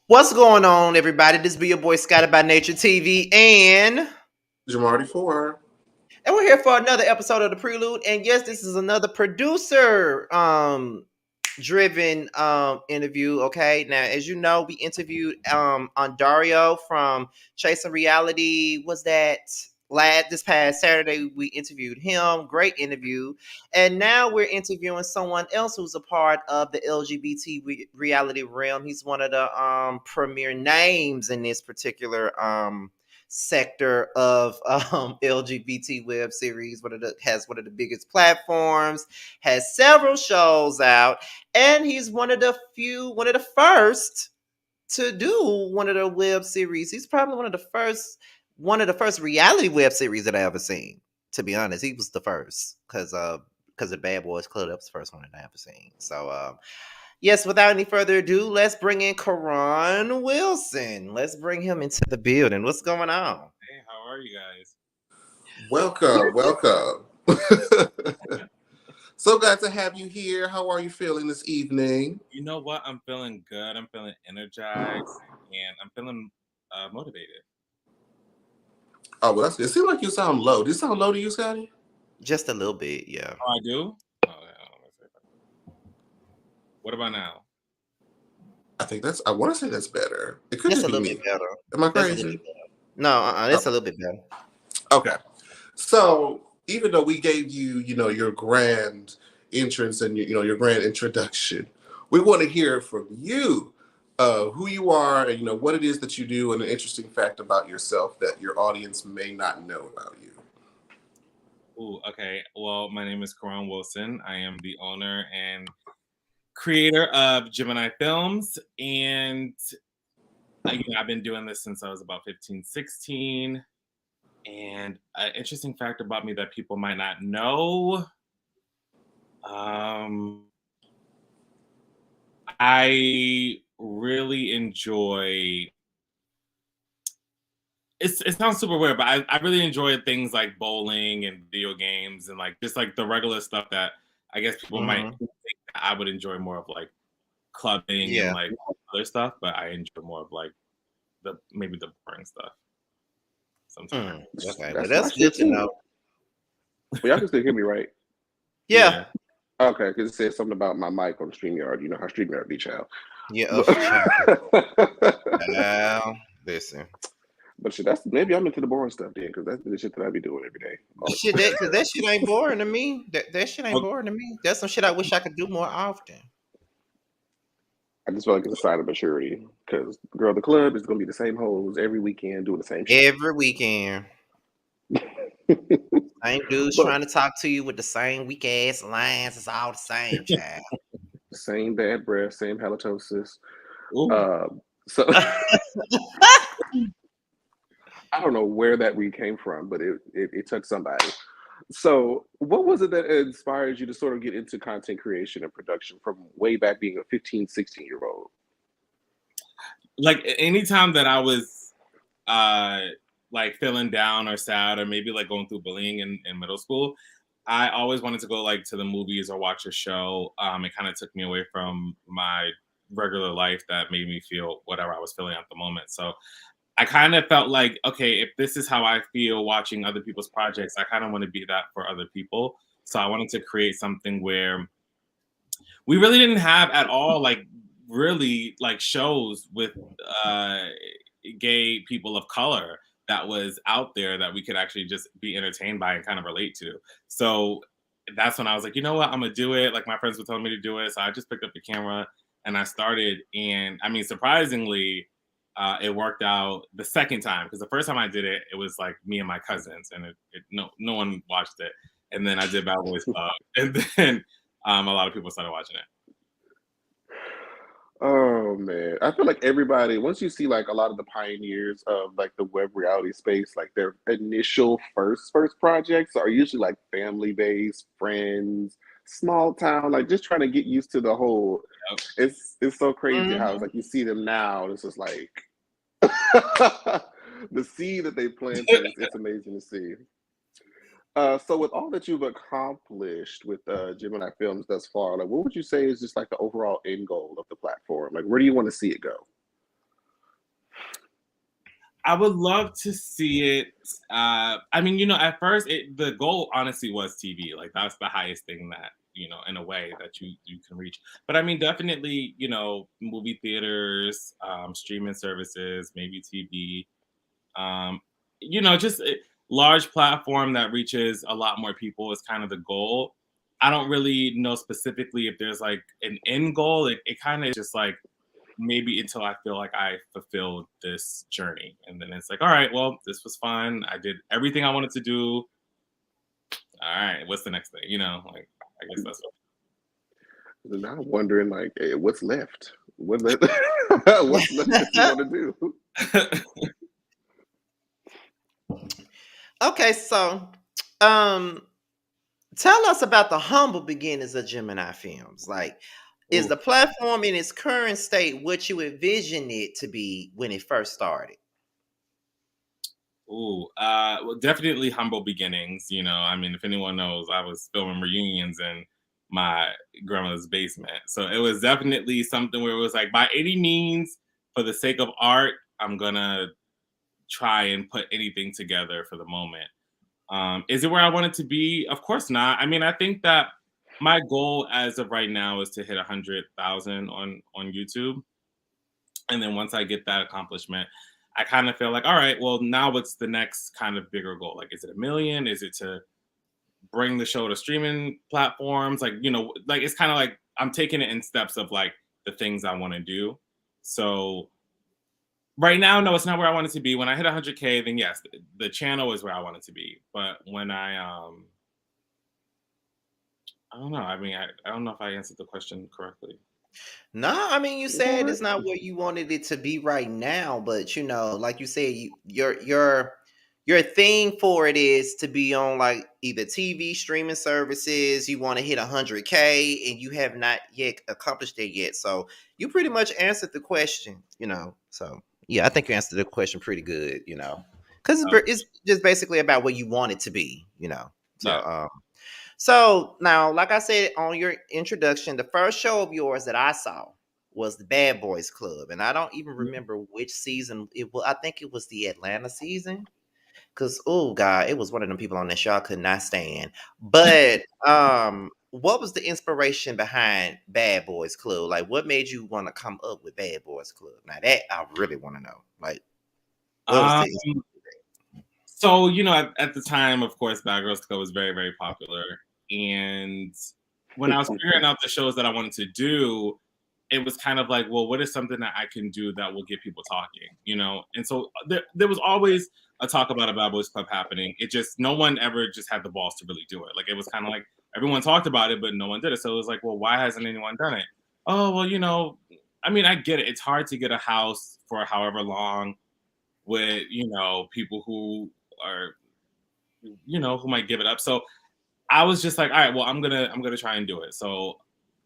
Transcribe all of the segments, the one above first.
What's going on, everybody? This be your boy Scotty by Nature TV, Jamar 4. and we're here for another episode of the Prelude. And yes, this is another producer driven interview. Okay, now as you know, we interviewed on Dario from Chasing Reality. Was that last this past Saturday? We interviewed him. Great interview. And now we're interviewing someone else who's a part of the LGBT reality realm. He's one of the premier names in this particular sector of LGBT web series. Has one of the biggest platforms, has several shows out, and he's one of the first to do one of the web series. He's probably one of the first reality web series that I ever seen. To be honest, he was the first because the Bad Boys Club, that was the first one that I ever seen. So yes, without any further ado, let's bring in Karon Wilson. Let's bring him into the building. What's going on? Hey, how are you guys? Welcome. So glad to have you here. How are you feeling this evening? You know what? I'm feeling good. I'm feeling energized, and I'm feeling motivated. Oh, well, it seems like you sound low. Does it sound low to you, Scotty? Just a little bit, yeah. Oh, I do? Oh, yeah. What about now? I want to say that's better. It could That's just a be little me. bit better. Am I That's a little crazy? bit better. No, that's a little bit better. Okay. So even though we gave you, your grand entrance and your grand introduction, we want to hear from you, who you are, and what it is that you do, and an interesting fact about yourself that your audience may not know about you. Ooh, okay. Well, my name is Karon Wilson. I am the owner and creator of Gemini Films, and I've been doing this since I was about 15, 16. And an interesting fact about me that people might not know. I really enjoy. It sounds super weird, but I really enjoy things like bowling and video games and like just like the regular stuff that I guess people might think I would enjoy more of, like clubbing and like other stuff. But I enjoy more of like maybe the boring stuff sometimes. Okay, well, that's good to know. But y'all can still hear me, right? Yeah. Okay, because it said something about my mic on StreamYard. You know how StreamYard be, child. Yeah. Listen. But shit, maybe I'm into the boring stuff then, because that's the shit that I be doing every day. Because that shit ain't boring to me. That shit ain't boring to me. That's some shit I wish I could do more often. I just feel like it's a sign of maturity. Because, girl, the club is going to be the same hoes every weekend doing the same shit. Every weekend. Same dudes trying to talk to you with the same weak ass lines. It's all the same, child. Same bad breath, same halitosis. So I don't know where that read came from, but it took somebody. So what was it that inspired you to sort of get into content creation and production from way back being a 15, 16-year-old? Like anytime that I was like feeling down or sad or maybe like going through bullying in middle school, I always wanted to go like to the movies or watch a show. It kind of took me away from my regular life that made me feel whatever I was feeling at the moment. So I kind of felt like, okay, if this is how I feel watching other people's projects, I kind of want to be that for other people. So I wanted to create something where we really didn't have at all like really like shows with gay people of color that was out there that we could actually just be entertained by and kind of relate to. So that's when I was like, you know what, I'm gonna do it. Like my friends were telling me to do it, so I just picked up the camera and I started. And I mean, surprisingly, it worked out the second time, because the first time I did it, it was like me and my cousins, and no one watched it. And then I did Bad Boys Club, and then a lot of people started watching it. Oh man, I feel like everybody, once you see like a lot of the pioneers of like the web reality space, like their initial first projects are usually like family based, friends, small town, like just trying to get used to the whole. Yep. It's so crazy how it's like you see them now, and it's just like the seed that they planted. It's amazing to see. So with all that you've accomplished with Gemini Films thus far, like what would you say is just like the overall end goal of the platform? Like where do you want to see it go? I would love to see it. I mean, at first the goal honestly was TV. Like that's the highest thing that, in a way that you can reach. But I mean, definitely, movie theaters, streaming services, maybe TV. Um, just a large platform that reaches a lot more people is kind of the goal. I don't really know specifically if there's like an end goal. It kind of just like maybe until I feel like I fulfilled this journey. And then it's like, all right, well, this was fun. I did everything I wanted to do. All right, what's the next thing? Like I guess that's And now I'm wondering, like, hey, what's left? What's left that you want to do? Okay, so um tell us about the humble beginnings of Gemini Films. Like, is Ooh. the platform in its current state what you envisioned it to be when it first started? Well, definitely humble beginnings. I mean, if anyone knows, I was filming reunions in my grandmother's basement. So it was definitely something where it was like, by any means, for the sake of art, I'm gonna try and put anything together for the moment. Is it where I want it to be? Of course not. I mean, I think that my goal as of right now is to hit 100,000 on YouTube, and then once I get that accomplishment, I kind of feel like, all right, well, now what's the next kind of bigger goal? Like, is it 1 million? Is it to bring the show to streaming platforms? Like, like it's kind of like I'm taking it in steps of like the things I want to do. So right now, no, it's not where I want it to be. When I hit 100K, then yes, the channel is where I want it to be. But when I don't know. I mean, I don't know if I answered the question correctly. No, I mean you It's all said right. it's not where you wanted it to be right now, but like you said, your thing for it is to be on like either TV streaming services. You want to hit 100K, and you have not yet accomplished it yet. So you pretty much answered the question. So yeah, I think you answered the question pretty good. Because Oh, it's just basically about where you want it to be. So yeah. so now, like I said on your introduction, the first show of yours that I saw was the Bad Boys Club, and I don't even remember which season it was. I think it was the Atlanta season, because oh god, it was one of them people on that show I could not stand. But what was the inspiration behind Bad Boys Club? Like, what made you want to come up with Bad Boys Club? Now that I really want to know. Like, what was Um, the so at the time, of course, Bad Girls Club was very, very popular, and when I was figuring out the shows that I wanted to do, it was kind of like, well, what is something that I can do that will get people talking? And so there was always a talk about a Bad Boys Club happening. It just, no one ever just had the balls to really do it. Like, it was kind of like everyone talked about it, but no one did it. So it was like, well, why hasn't anyone done it? Oh, well, I mean, I get it. It's hard to get a house for however long with, people who are, who might give it up. So I was just like, all right, well, I'm gonna try and do it. So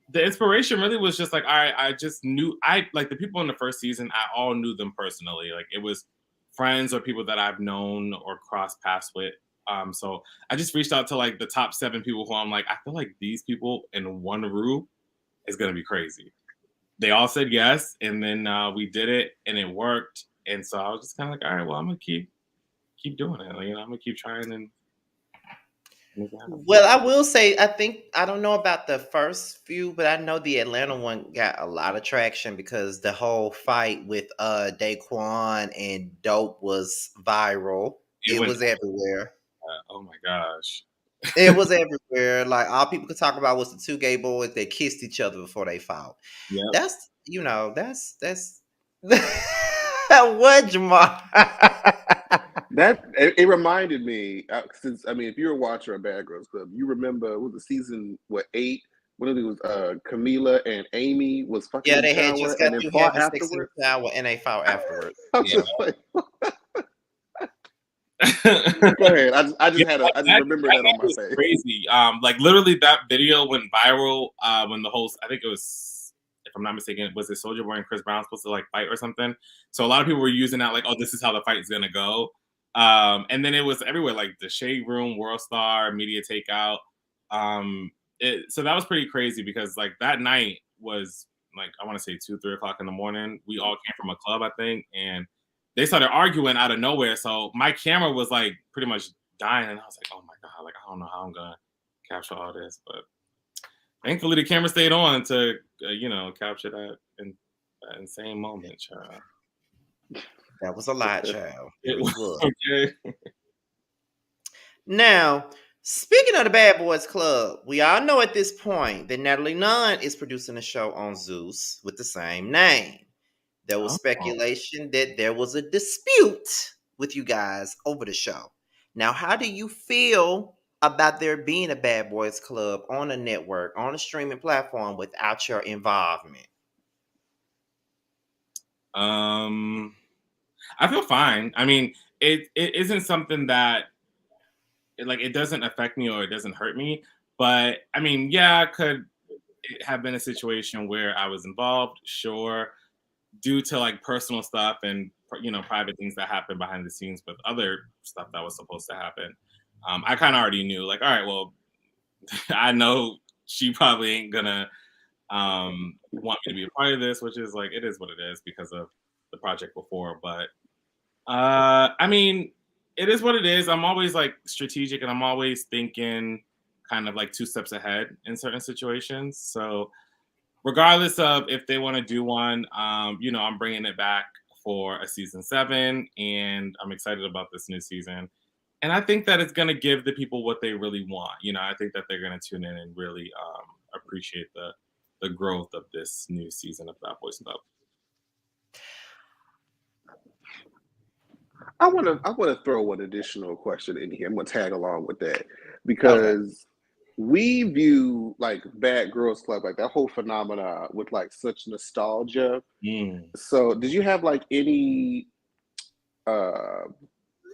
the inspiration really was just like, all right, I just knew, I like the people in the first season, I all knew them personally. Like, it was friends or people that I've known or crossed paths with. So I just reached out to like the top 7 people who I'm like, I feel like these people in one room is gonna be crazy. They all said yes, and then we did it, and it worked. And so I was just kind of like, all right, well, I'm gonna keep doing it. Like, I'm gonna keep trying and make it happen. Well, I will say, I don't know about the first few, but I know the Atlanta one got a lot of traction because the whole fight with Daquan and Dope was viral. It It went. was everywhere. Oh my gosh. It was everywhere. Like, all people could talk about was the two gay boys that kissed each other before they fought. Yep. That's what, Jamar. It reminded me, since I mean, if you're a watcher of Bad Girls Club, you remember, was the season 8? When it was Camila and Amy was fucking Yeah, in the they had shower just and got then through fought having sex in afterwards. the shower, and they fought afterwards. I'm Yeah. just like, go ahead. I just remember that on my was face. crazy. Like, literally that video went viral when the whole, I think it was, if I'm not mistaken, was it Soulja Boy and Chris Brown supposed to like fight or something? So a lot of people were using that like, oh, this is how the fight is gonna go. And then it was everywhere, like the Shade Room, World Star, Media Takeout. So that was pretty crazy because like that night was like, I want to say 2-3 o'clock in the morning. We all came from a club, I think, and they started arguing out of nowhere. So my camera was like pretty much dying, and I was like, oh my god, like I don't know how I'm gonna capture all this, but thankfully the camera stayed on to capture that insane moment, child. That was a lot, child. It It really was was. okay. Now, speaking of the Bad Boys Club, we all know at this point that Natalie Nunn is producing a show on Zeus with the same name. There was Oh. speculation that there was a dispute with you guys over the show. Now, how do you feel about there being a Bad Boys Club on a network, on a streaming platform without your involvement? I feel fine. I mean, it isn't something that it doesn't affect me or it doesn't hurt me. But I mean, yeah, could it have been a situation where I was involved? Sure, due to like personal stuff and private things that happen behind the scenes with other stuff that was supposed to happen. I kind of already knew, like, all right, well, I know she probably ain't gonna want me to be a part of this, which is like, it is what it is because of the project before. But I mean, it is what it is. I'm always like strategic, and I'm always thinking kind of like 2 steps ahead in certain situations. So regardless of if they want to do one, I'm bringing it back for a season 7, and I'm excited about this new season. And I think that it's going to give the people what they really want. I think that they're going to tune in and really appreciate the growth of this new season of Bad Boys Club. I want to throw an additional question in here. I'm going to tag along with that because we view like Bad Girls Club, like that whole phenomena with like such nostalgia. So did you have like any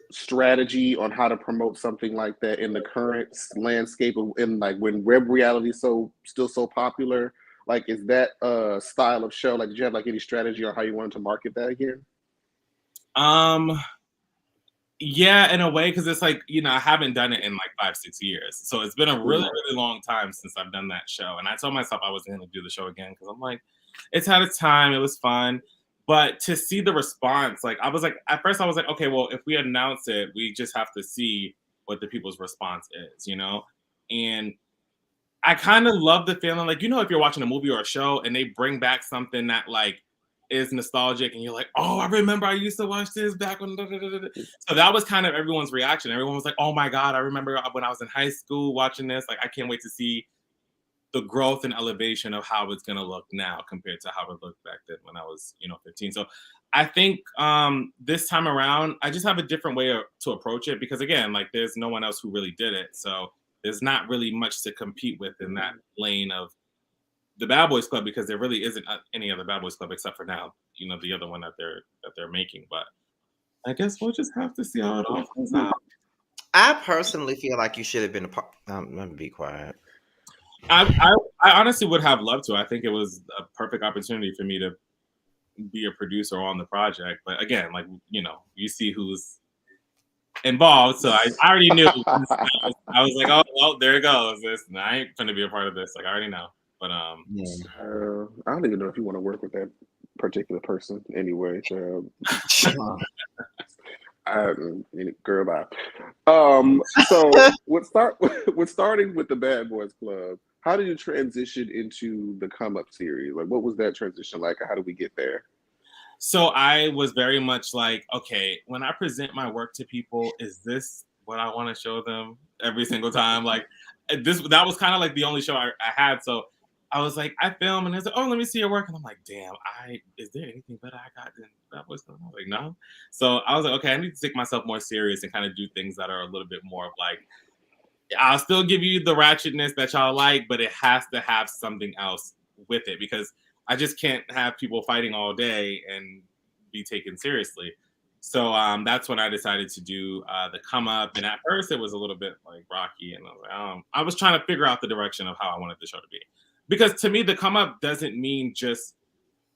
strategy on how to promote something like that in the current landscape of, in like when web reality is still so popular? Like, is that a style of show? Like, did you have like any strategy on how you wanted to market that again? Yeah, in a way, because it's like, I haven't done it in like 5-6 years. So it's been a really, really long time since I've done that show. And I told myself I wasn't going to do the show again because I'm like, it's had its time. It was fun. But to see the response, like, I was like, at first I was like, okay, well, if we announce it, we just have to see what the people's response is, And I kind of love the feeling, like, if you're watching a movie or a show and they bring back something that, like, is nostalgic and you're like, oh, I remember I used to watch this back when. So that was kind of everyone's reaction. Everyone was like, oh my God, I remember when I was in high school watching this. Like, I can't wait to see the growth and elevation of how it's going to look now compared to how it looked back then when I was, 15. So I think this time around, I just have a different way to approach it because, again, like, there's no one else who really did it. So there's not really much to compete with in that lane of the Bad Boys Club because there really isn't any other Bad Boys Club except for now, the other one that they're making. But I guess we'll just have to see how it all plays out. I personally feel like you should have been a part. Let me be quiet. I honestly would have loved to. I think it was a perfect opportunity for me to be a producer on the project. But again, like, you see who's involved. So I already knew. I was like, oh, well, there it goes. I ain't going to be a part of this. Like, I already know. But I don't even know if you want to work with that particular person anyway. Girl, bye. So starting with the Bad Boys Club, how did you transition into the Come Up series? Like, what was that transition like? How did we get there? So I was very much like, okay, when I present my work to people, is this what I want to show them every single time? Like, that was kind of like the only show I had. So I was like, I film, and it's like, oh, let me see your work. And I'm like, damn, is there anything better I got than that? I was like, no. So I was like, okay, I need to take myself more serious and kind of do things that are a little bit more of like, I'll still give you the ratchetness that y'all like, but it has to have something else with it because I just can't have people fighting all day and be taken seriously. So that's when I decided to do the Come Up. And at first it was a little bit like rocky, and I was like, I was trying to figure out the direction of how I wanted the show to be. Because to me, the Come Up doesn't mean just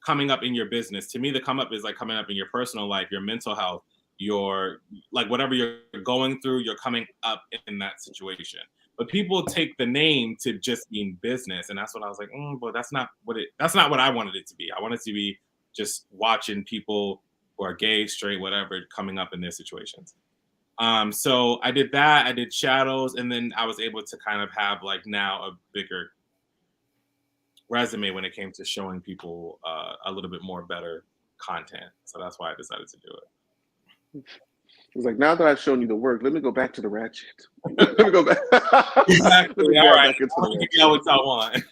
coming up in your business. To me, the Come Up is like coming up in your personal life, your mental health, your, like, whatever you're going through, you're coming up in that situation. But people take the name to just mean business. And that's what I was like, but that's not what I wanted it to be. I wanted it to be just watching people who are gay, straight, whatever, coming up in their situations. So I did that. I did shadows, and then I was able to kind of have like now a bigger resume when it came to showing people a little bit more better content. So that's why I decided to do it. It's like, now that I've shown you the work, let me go back to the ratchet. Let me go back. Exactly. Let me All grab right. back into the You know ratchet. what I want.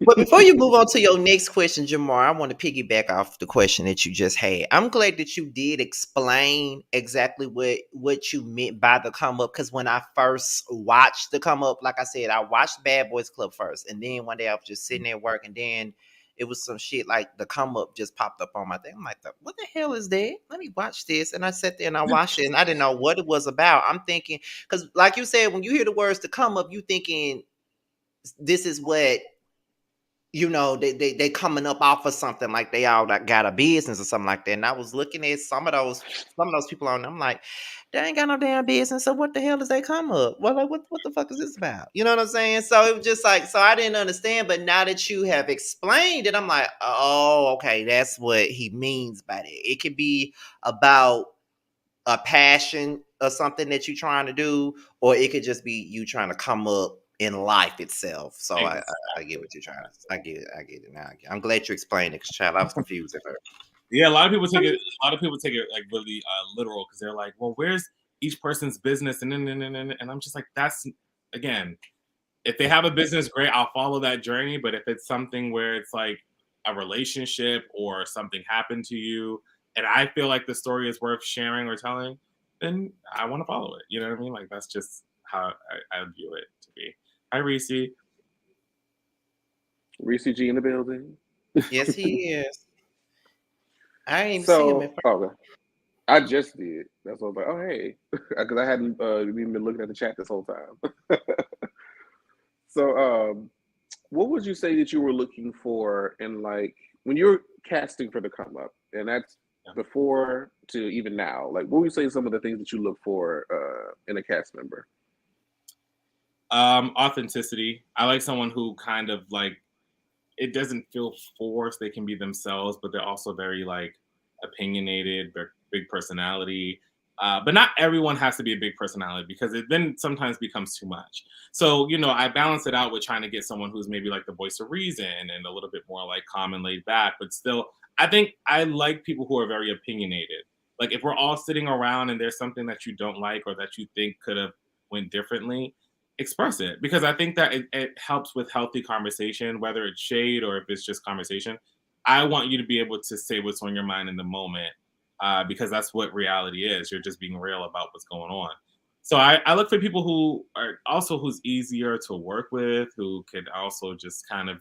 But before you move on to your next question, Jamar, I want to piggyback off the question that you just had. I'm glad that you did explain exactly what you meant by the come up, because when I first watched the come up, like I said, I watched Bad Boys Club first, and then one day I was just sitting there working, then it was some shit like the come up just popped up on my thing. I'm like, what the hell is that? Let me watch this. And I sat there and I watched it, and I didn't know what it was about. I'm thinking, because like you said, when you hear the words to come up, you thinking this is what, they coming up off of something, like they all got a business or something like that. And I was looking at some of those people on, I'm like, they ain't got no damn business. So what the hell does they come up? Well, like, what the fuck is this about? You know what I'm saying? So it was just like, so I didn't understand. But now that you have explained it, I'm like, oh, okay, that's what he means by that. It could be about a passion or something that you're trying to do, or it could just be you trying to come up in life itself. So I get what you're trying to. I get it now. I'm glad you explained it, because child, I was confused at first. Yeah, a lot of people take it. A lot of people take it like really literal, because they're like, "Well, where's each person's business?" And I'm just like, that's, again, if they have a business, great, I'll follow that journey. But if it's something where it's like a relationship or something happened to you, and I feel like the story is worth sharing or telling, then I want to follow it. You know what I mean? Like, that's just how I view it to be. Hi, Reese. Reese G in the building. Yes, he is. I ain't even see him at So, first. okay. I just did. That's why I was like, oh, hey. Because I hadn't even been looking at the chat this whole time. So, what would you say that you were looking for in, like, when you're casting for the come up, and that's before to even now, like, what would you say some of the things that you look for in a cast member? Authenticity. I like someone who kind of like, it doesn't feel forced. They can be themselves, but they're also very like opinionated, big personality. But not everyone has to be a big personality, because it then sometimes becomes too much. So, I balance it out with trying to get someone who's maybe like the voice of reason and a little bit more like calm and laid back, but still, I think I like people who are very opinionated. Like, if we're all sitting around and there's something that you don't like or that you think could have went differently, express it, because I think that it helps with healthy conversation, whether it's shade or if it's just conversation. I want you to be able to say what's on your mind in the moment, because that's what reality is. You're just being real about what's going on. So I look for people who are also who's easier to work with, who could also just kind of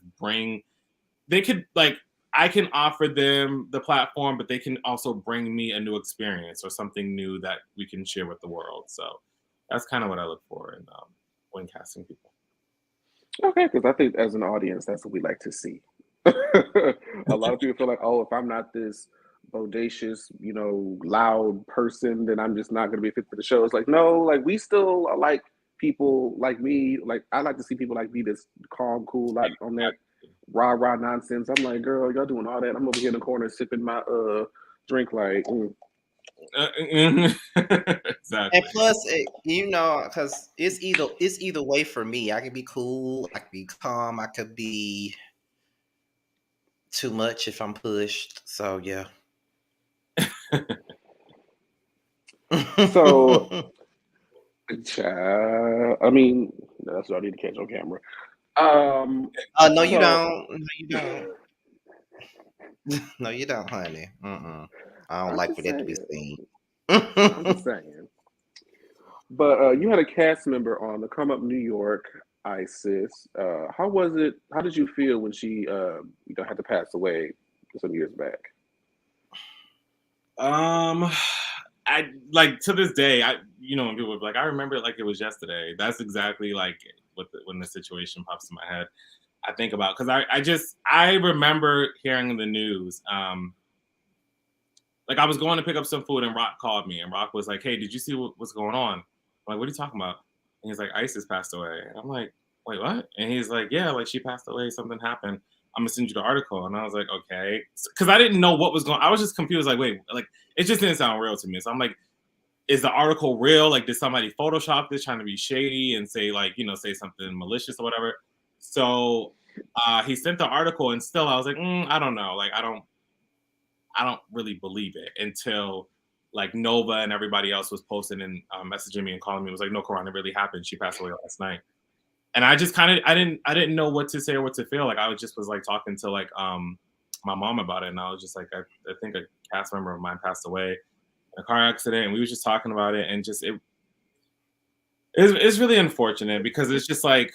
they could like, I can offer them the platform, but they can also bring me a new experience or something new that we can share with the world. So that's kind of what I look for when casting people. Okay, because I think as an audience, that's what we like to see. A lot of people feel like, oh, if I'm not this bodacious, loud person, then I'm just not going to be fit for the show. It's like, no, like, we still are like people like me. Like, I like to see people like me that's calm, cool, not on that rah nonsense. I'm like, girl, y'all doing all that. I'm over here in the corner sipping my drink, like. Exactly. And plus, because it's either way for me. I can be cool, I can be calm, I could be too much if I'm pushed. So yeah. So, I mean, that's what I need to catch on camera. No, you So, don't. No, you don't. No, you don't, honey. I don't I'm like just for that to be saying. seen. I'm just saying. But you had a cast member on the Come Up New York, Isis. How was it? How did you feel when she, had to pass away some years back? I like, to this day, when people are like, I remember it like it was yesterday. That's exactly like when the situation pops in my head. I think about, because I remember hearing the news. Like, I was going to pick up some food and Rock called me, and Rock was like, "Hey, did you see what's going on?" I'm like, "What are you talking about?" And he's like, "Isis passed away." And I'm like, "Wait, what?" And he's like, "Yeah, like, she passed away. Something happened." I'm gonna send you the article. And I was like, okay. Because I didn't know what was going on. I was just confused, like, wait, like, it just didn't sound real to me. So I'm like, is the article real? Like, did somebody Photoshop this trying to be shady and say, like, say something malicious or whatever? So he sent the article, and still I was like, I don't know. Like, I don't really believe it until like Nova and everybody else was posting and messaging me and calling me. It was like, no, Karon, it really happened. She passed away last night. And I just kind of, I didn't know what to say or what to feel. Like, I was like talking to like my mom about it, and I was just like, I think a cast member of mine passed away in a car accident, and we were just talking about it, and just it's really unfortunate because it's just like,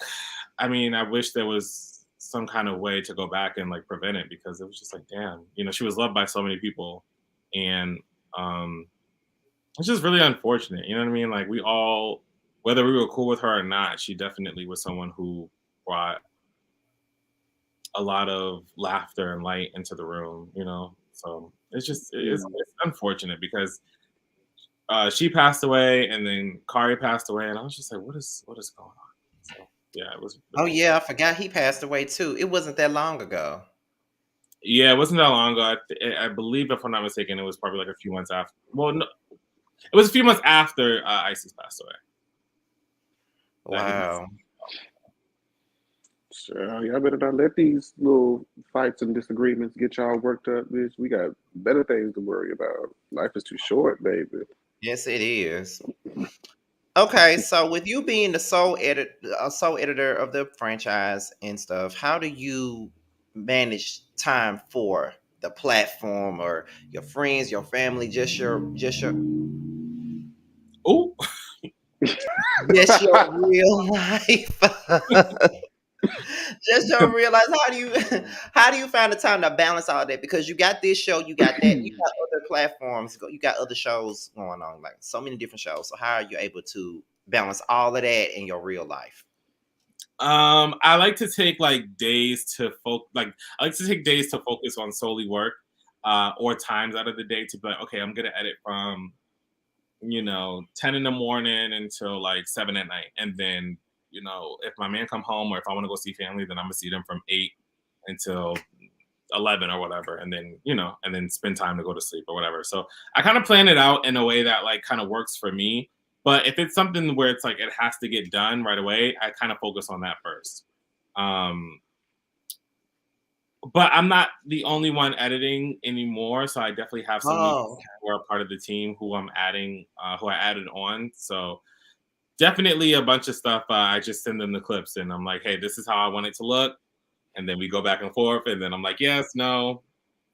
I mean, I wish there was some kind of way to go back and like prevent it, because it was just like, damn, she was loved by so many people, and it's just really unfortunate. You know what I mean? Like, we all, whether we were cool with her or not, she definitely was someone who brought a lot of laughter and light into the room, So it's unfortunate because she passed away, and then Kari passed away, and I was just like, what is going on? So yeah, it was. Oh yeah, I forgot he passed away too. It wasn't that long ago. Yeah, it wasn't that long ago. I believe, if I'm not mistaken, it was probably like a few months after. Well, no, it was a few months after Isis passed away. Wow. Sure, y'all better not let these little fights and disagreements get y'all worked up, bitch. We got better things to worry about. Life is too short, baby. Yes, it is. Okay, so with you being the sole editor of the franchise and stuff, how do you manage time for the platform or your friends, your family, just your Oh, just your real life? Just don't realize how do you find the time to balance all that? Because you got this show, you got that, you got other platforms, you got other shows going on, like so many different shows. So how are you able to balance all of that in your real life? I like to take like days to focus on solely work, or times out of the day to be like, okay, I'm gonna edit from 10 in the morning until like 7 at night, and then if my man come home, or if I want to go see family, then I'm gonna see them from 8 until 11 or whatever, and then and then spend time to go to sleep or whatever. So I kind of plan it out in a way that like kind of works for me. But if it's something where it's like it has to get done right away, I kind of focus on that first. But I'm not the only one editing anymore, so I definitely have some Oh, who are part of the team who I'm adding, who I added on. So definitely a bunch of stuff. I just send them the clips, and I'm like, hey, this is how I want it to look, and then we go back and forth, and then I'm like, yes, no,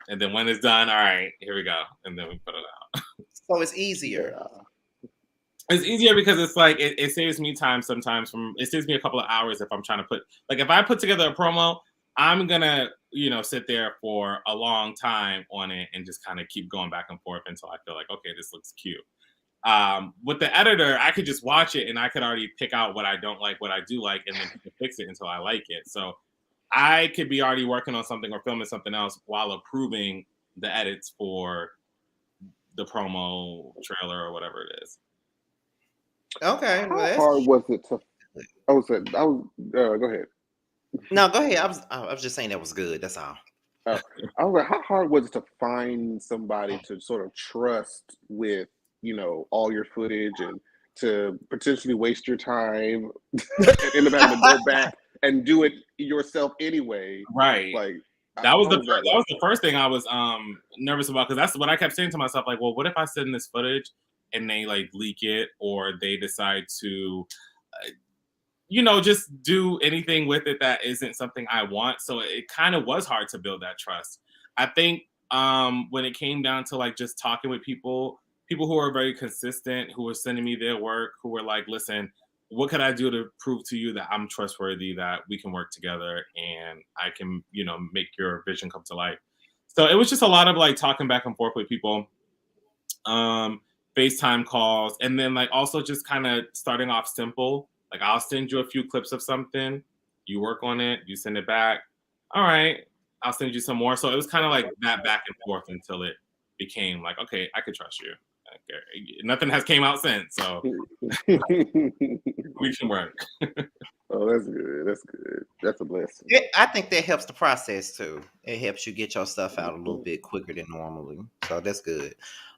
and then when it's done, all right, here we go, and then we put it out. so it's easier. Yeah. It's easier because it's like it saves me time sometimes. It saves me a couple of hours if I'm trying to if I put together a promo, I'm gonna sit there for a long time on it and just kind of keep going back and forth until I feel like, okay, this looks cute. With the editor, I could just watch it and I could already pick out what I don't like, what I do like, and then he can fix it until I like it. So I could be already working on something or filming something else while approving the edits for the promo trailer or whatever it is. Okay, well, How hard was it to? Go ahead. no, go ahead. I was just saying that was good. That's all. I was like, how hard was it to find somebody to sort of trust with, all your footage, and to potentially waste your time and end up having to go back and do it yourself anyway? Right. Like that was the first thing I was nervous about, because that's what I kept saying to myself, like, well, what if I send this footage and they like leak it, or they decide to just do anything with it that isn't something I want. So it kind of was hard to build that trust. I think when it came down to like just talking with people who are very consistent, who were sending me their work, who were like, listen, what could I do to prove to you that I'm trustworthy, that we can work together and I can, make your vision come to life. So it was just a lot of like talking back and forth with people, FaceTime calls, and then like also just kind of starting off simple. Like, I'll send you a few clips of something, you work on it, you send it back. All right, I'll send you some more. So it was kind of like that back and forth until it became like, okay, I could trust you. nothing has came out since, so we can work. Oh, that's good. That's good. That's a blessing. I think that helps the process too. It helps you get your stuff out a little bit quicker than normally. So that's good.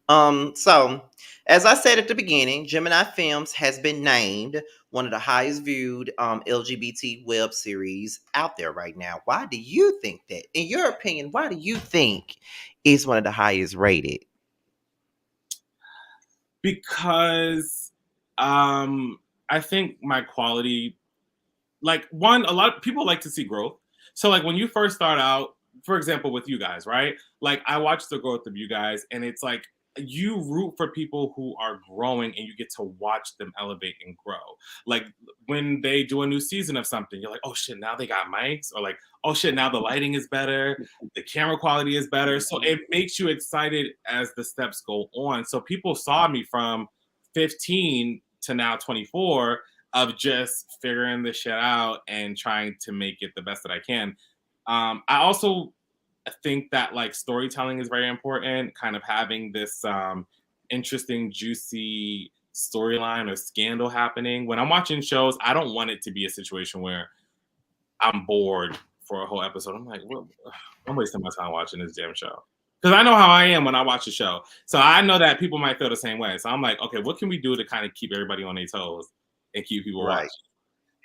So as I said at the beginning, Gemini Films has been named one of the highest viewed LGBT web series out there right now. Why do you think that? In your opinion, why do you think it's one of the highest rated? Because I think my quality, like, one, a lot of people like to see growth. So like when you first start out, for example, with you guys, right? Like I watched the growth of you guys, and it's like you root for people who are growing and you get to watch them elevate and grow. Like when they do a new season of something, you're like, oh shit, now they got mics, or like, oh shit, now the lighting is better, the camera quality is better. So it makes you excited as the steps go on. So people saw me from 15 to now 24 of just figuring this shit out and trying to make it the best that I can. I also think that like storytelling is very important, kind of having this interesting, juicy storyline or scandal happening. When I'm watching shows, I don't want it to be a situation where I'm bored for a whole episode. I'm like, well, I'm wasting my time watching this damn show. Because I know how I am when I watch a show. So I know that people might feel the same way. So I'm like, okay, what can we do to kind of keep everybody on their toes and keep people Right.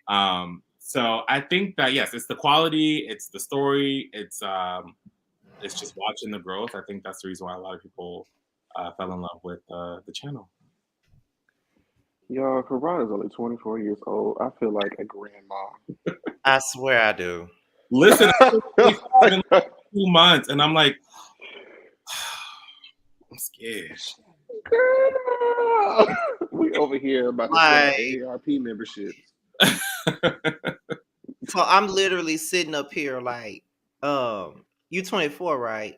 watching? So I think that, yes, it's the quality, it's the story, it's just watching the growth. I think that's the reason why a lot of people fell in love with the channel. Y'all, Karan is only 24 years old. I feel like a grandma. I swear I do. Listen, I've been 2 months, and I'm like, I'm scared. Girl, we over here about to sell AARP memberships. So I'm literally sitting up here like, you 24, right?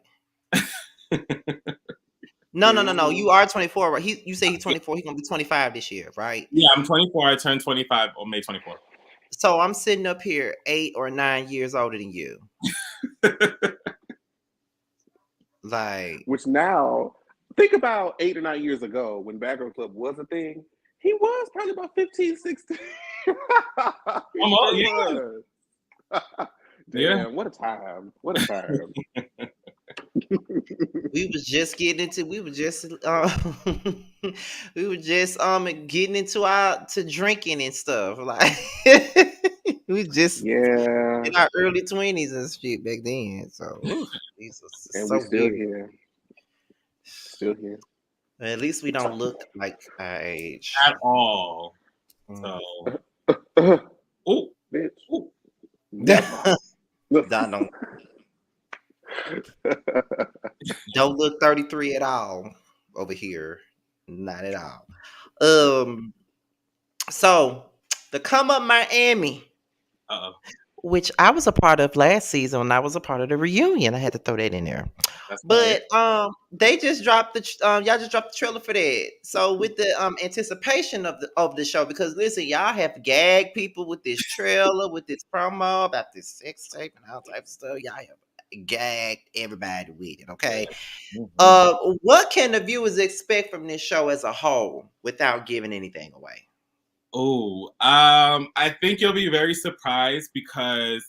No. You are 24, right? You say he's 24. He's gonna be 25 this year, right? Yeah, I'm 24. I turned 25 on May 24th. So I'm sitting up here 8 or 9 years older than you. Like, which now, think about 8 or 9 years ago when Backroom Club was a thing. He was probably about 15, 16. Damn, what a time. What a time. we was just getting into getting into to drinking and stuff. Like we just in our early 20s and shit back then. So Jesus, and so we still weird. here. Still here. At least we don't look like our age at all. So oh bitch. Ooh. Don't look 33 at all over here. Not at all. So the Come Up Miami, which I was a part of last season when I was a part of the reunion. I had to throw that in there. But they just dropped y'all just dropped the trailer for that. So with the anticipation of the show, because listen, y'all have gagged people with this trailer, with this promo about this sex tape and all types of stuff. Y'all have gagged everybody with it. Okay. What can the viewers expect from this show as a whole without giving anything away? Oh, I think you'll be very surprised because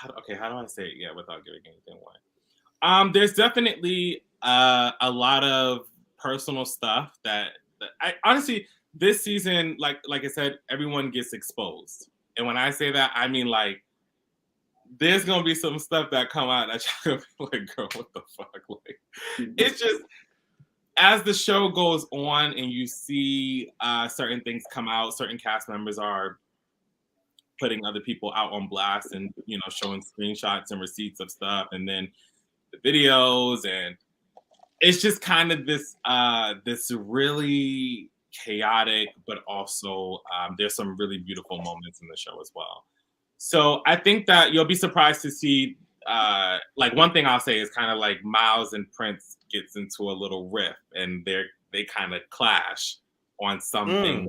how do I say it without giving anything away? There's definitely a lot of personal stuff that I honestly, this season, like I said, everyone gets exposed. And when I say that, I mean like there's gonna be some stuff that come out that you're gonna be like, girl, what the fuck? Like it's just as the show goes on and you see certain things come out, certain cast members are putting other people out on blast and, you know, showing screenshots and receipts of stuff and then the videos. And it's just kind of this really chaotic, but also there's some really beautiful moments in the show as well. So I think that you'll be surprised to see, like one thing I'll say is kind of like Miles and Prince gets into a little riff and they kind of clash on something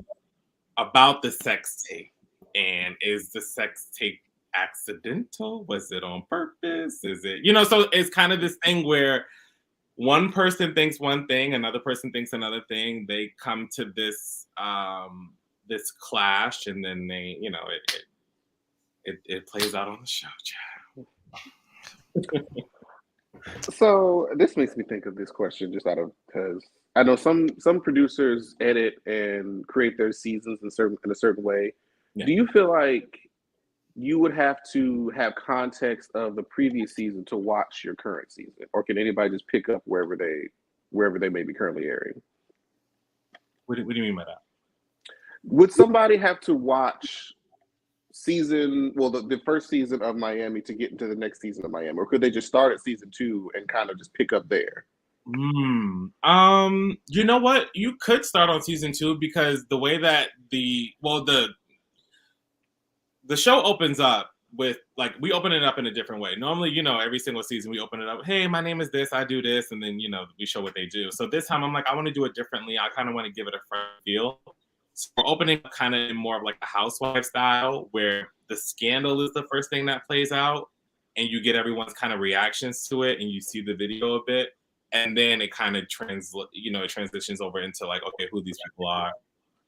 about the sex tape. And is the sex tape accidental? Was it on purpose? Is it, you know, so it's kind of this thing where one person thinks one thing, another person thinks another thing. They come to this this clash, and then they, you know, it plays out on the show, child. So this makes me think of this question just out of because I know some producers edit and create their seasons in a certain way. Yeah. Do you feel like you would have to have context of the previous season to watch your current season, or can anybody just pick up wherever they may be currently airing? What do you mean by that? Would somebody have to watch the first season of Miami to get into the next season of Miami, or could they just start at season 2 and kind of just pick up there? You know what? You could start on season 2 because the way that the show opens up with, like, we open it up in a different way. Normally, you know, every single season we open it up, hey, my name is this, I do this, and then, you know, we show what they do. So this time I'm like, I want to do it differently. I kind of want to give it a fresh feel. So we're opening up kind of more of like a housewife style, where the scandal is the first thing that plays out, and you get everyone's kind of reactions to it, and you see the video a bit, and then it kind of it transitions over into like, okay, who these people are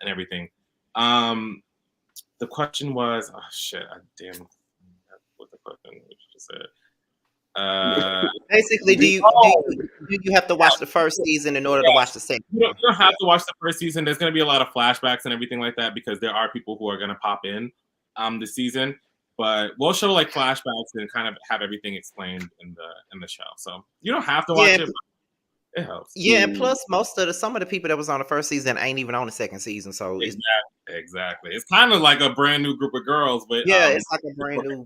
and everything. The question was, oh shit, damn, what the question you just said. Basically, do you have to watch the first season in order to watch the second? You don't have to watch the first season. There's going to be a lot of flashbacks and everything like that because there are people who are going to pop in this season. But we'll show like flashbacks and kind of have everything explained in the show. So you don't have to watch it. But it helps. Yeah, and plus some of the people that was on the first season ain't even on the second season. So exactly. It's kind of like a brand new group of girls, but it's like a brand new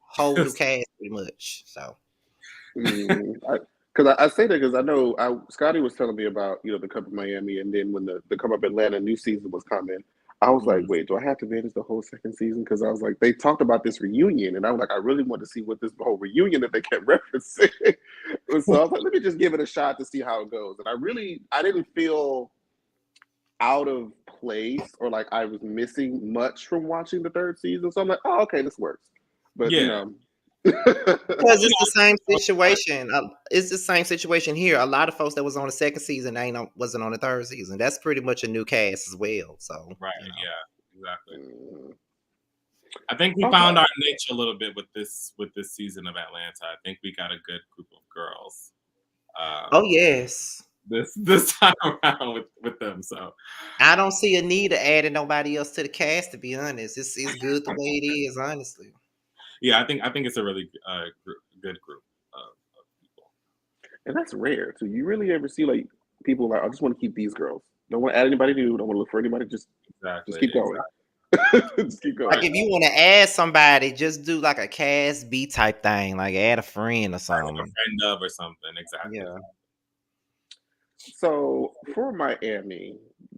whole new cast pretty much. So because I say that because I know Scotty was telling me about, you know, the Cup of Miami, and then when the Cup of Atlanta new season was coming, I was like, wait, do I have to manage the whole second season? Because I was like, they talked about this reunion, and I was like, I really want to see what this whole reunion that they kept referencing. So I was like, let me just give it a shot to see how it goes. And I didn't feel out of place or like I was missing much from watching the third season. So I'm like, oh, okay, this works. But you know. Because it's the same situation. It's the same situation here. A lot of folks that was on the second season wasn't on the third season. That's pretty much a new cast as well. So right, yeah, exactly. I think we found our niche a little bit with this season of Atlanta. I think we got a good group of girls. Oh yes. This time around with them. So I don't see a need of adding nobody else to the cast. To be honest, it's good the way it is. Honestly. Yeah, I think it's a really good group of people, and that's rare too. You really ever see like people like, I just want to keep these girls. Don't want to add anybody new. Don't want to look for anybody. Just keep going. Just keep going. Like if you want to add somebody, just do like a cast B type thing, like add a friend or something, like a friend of or something. Exactly. Yeah. So for Miami,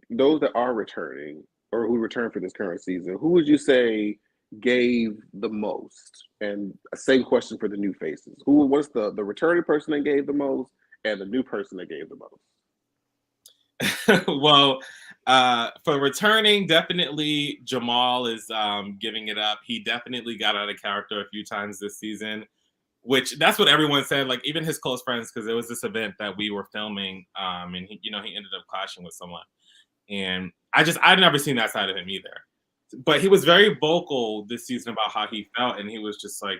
those that are returning or who return for this current season, who would you say gave the most? And same question for the new faces. What's the returning person that gave the most and the new person that gave the most? Well, for returning, definitely Jamar is giving it up. He definitely got out of character a few times this season, which that's what everyone said. Like even his close friends, because there was this event that we were filming, and he ended up clashing with someone, and I'd never seen that side of him either. But he was very vocal this season about how he felt, and he was just like,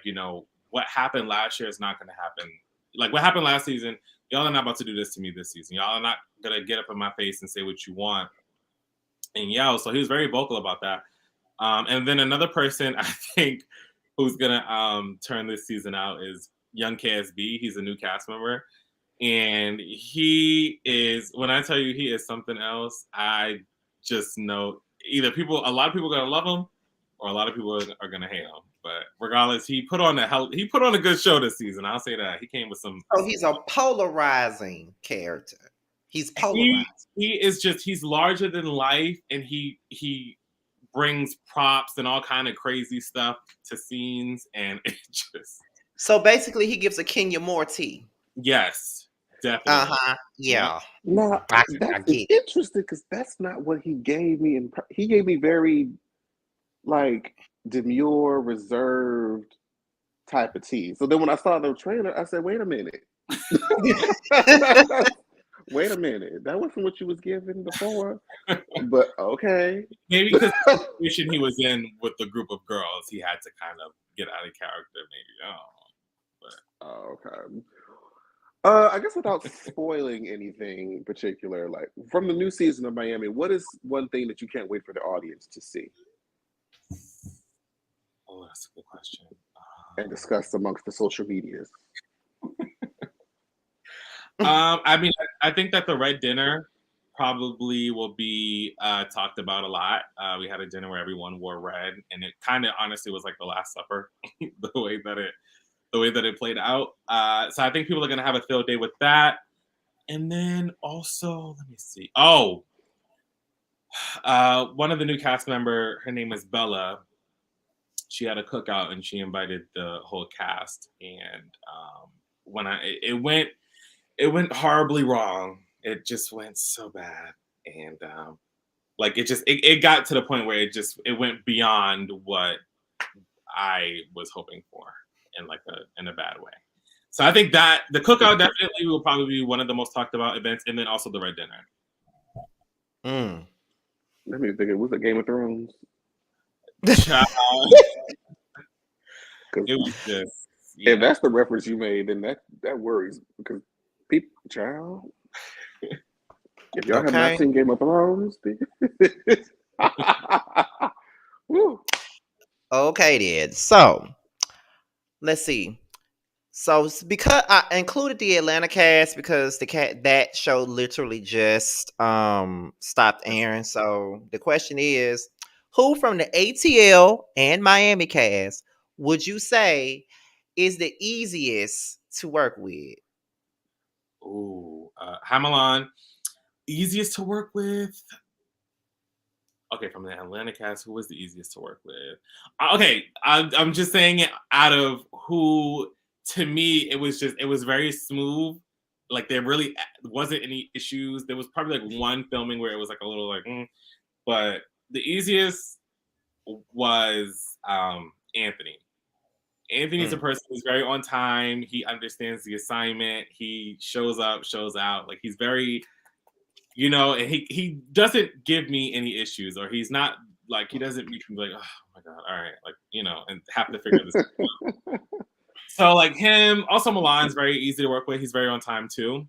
what happened last year is not going to happen. Like what happened last season, y'all are not about to do this to me this season. Y'all are not going to get up in my face and say what you want and yell. So he was very vocal about that. And then another person I think who's going to turn this season out is young KSB. He's a new cast member. And he is, when I tell you he is something else, I just know either a lot of people are gonna love him, or a lot of people are gonna hate him. But regardless, he put on a good show this season. I'll say that. He came with some. Oh, he's a polarizing character. He's polarizing. He's larger than life, and he brings props and all kind of crazy stuff to scenes, and it just. So basically, he gives a Kenya Moore tea. Yes. Definitely. Yeah. Now that's interesting because that's not what he gave me. And he gave me very like demure, reserved type of tea. So then when I saw the trailer, I said, "Wait a minute, Wait a minute, that wasn't what you was given before. But okay. Maybe because the situation he was in with the group of girls, he had to kind of get out of character. Maybe. Oh, okay. I guess without spoiling anything particular, like from the new season of Miami, what is one thing that you can't wait for the audience to see Oh, that's a good question. and discuss amongst the social medias? I mean, I think that the red dinner probably will be talked about a lot. We had a dinner where everyone wore red, and it kind of honestly was like the Last Supper, the way that it played out. So I think people are gonna have a field day with that. And then also, let me see. Oh, one of the new cast member, her name is Bella. She had a cookout and she invited the whole cast. And when it went horribly wrong. It just went so bad, and like it got to the point where it went beyond what I was hoping for in a bad way. So I think that the cookout definitely will probably be one of the most talked about events, and then also the red dinner. Let me think. It was a Game of Thrones. Child. It 'Cause was just if that's the reference you made, then that worries because people, child. If y'all have not Okay. seen Game of Thrones, woo. Okay then. So let's see. So because I included the Atlanta cast because that show literally just stopped airing. So the question is, who from the ATL and Miami cast would you say is the easiest to work with? ooh, Hamelon, easiest to work with. Okay, from the Atlanta cast, who was the easiest to work with? Okay, I'm just saying it out of who. To me, it was very smooth. Like there really wasn't any issues. There was probably like one filming where it was like a little like, but the easiest was Anthony. Anthony's a person who's very on time. He understands the assignment. He shows up, shows out. Like he's very, and he doesn't give me any issues, or he's not like he doesn't make me like, oh my god, all right, like and have to figure this out. So like him, also Milan's very easy to work with. He's very on time too.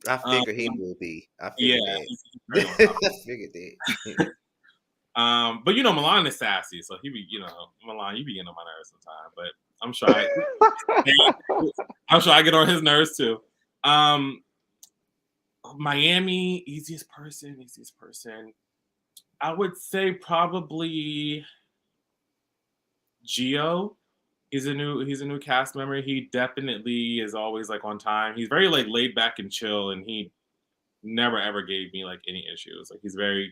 I figured he would be. I Yeah, figured that. he's very on time. I figured that. But Milan is sassy, so he be, Milan, you be getting on my nerves sometimes. But I'm sure I get on his nerves too. Miami, easiest person. I would say probably Gio. He's a new cast member. He definitely is always like on time. He's very like laid back and chill, and he never ever gave me like any issues. Like he's very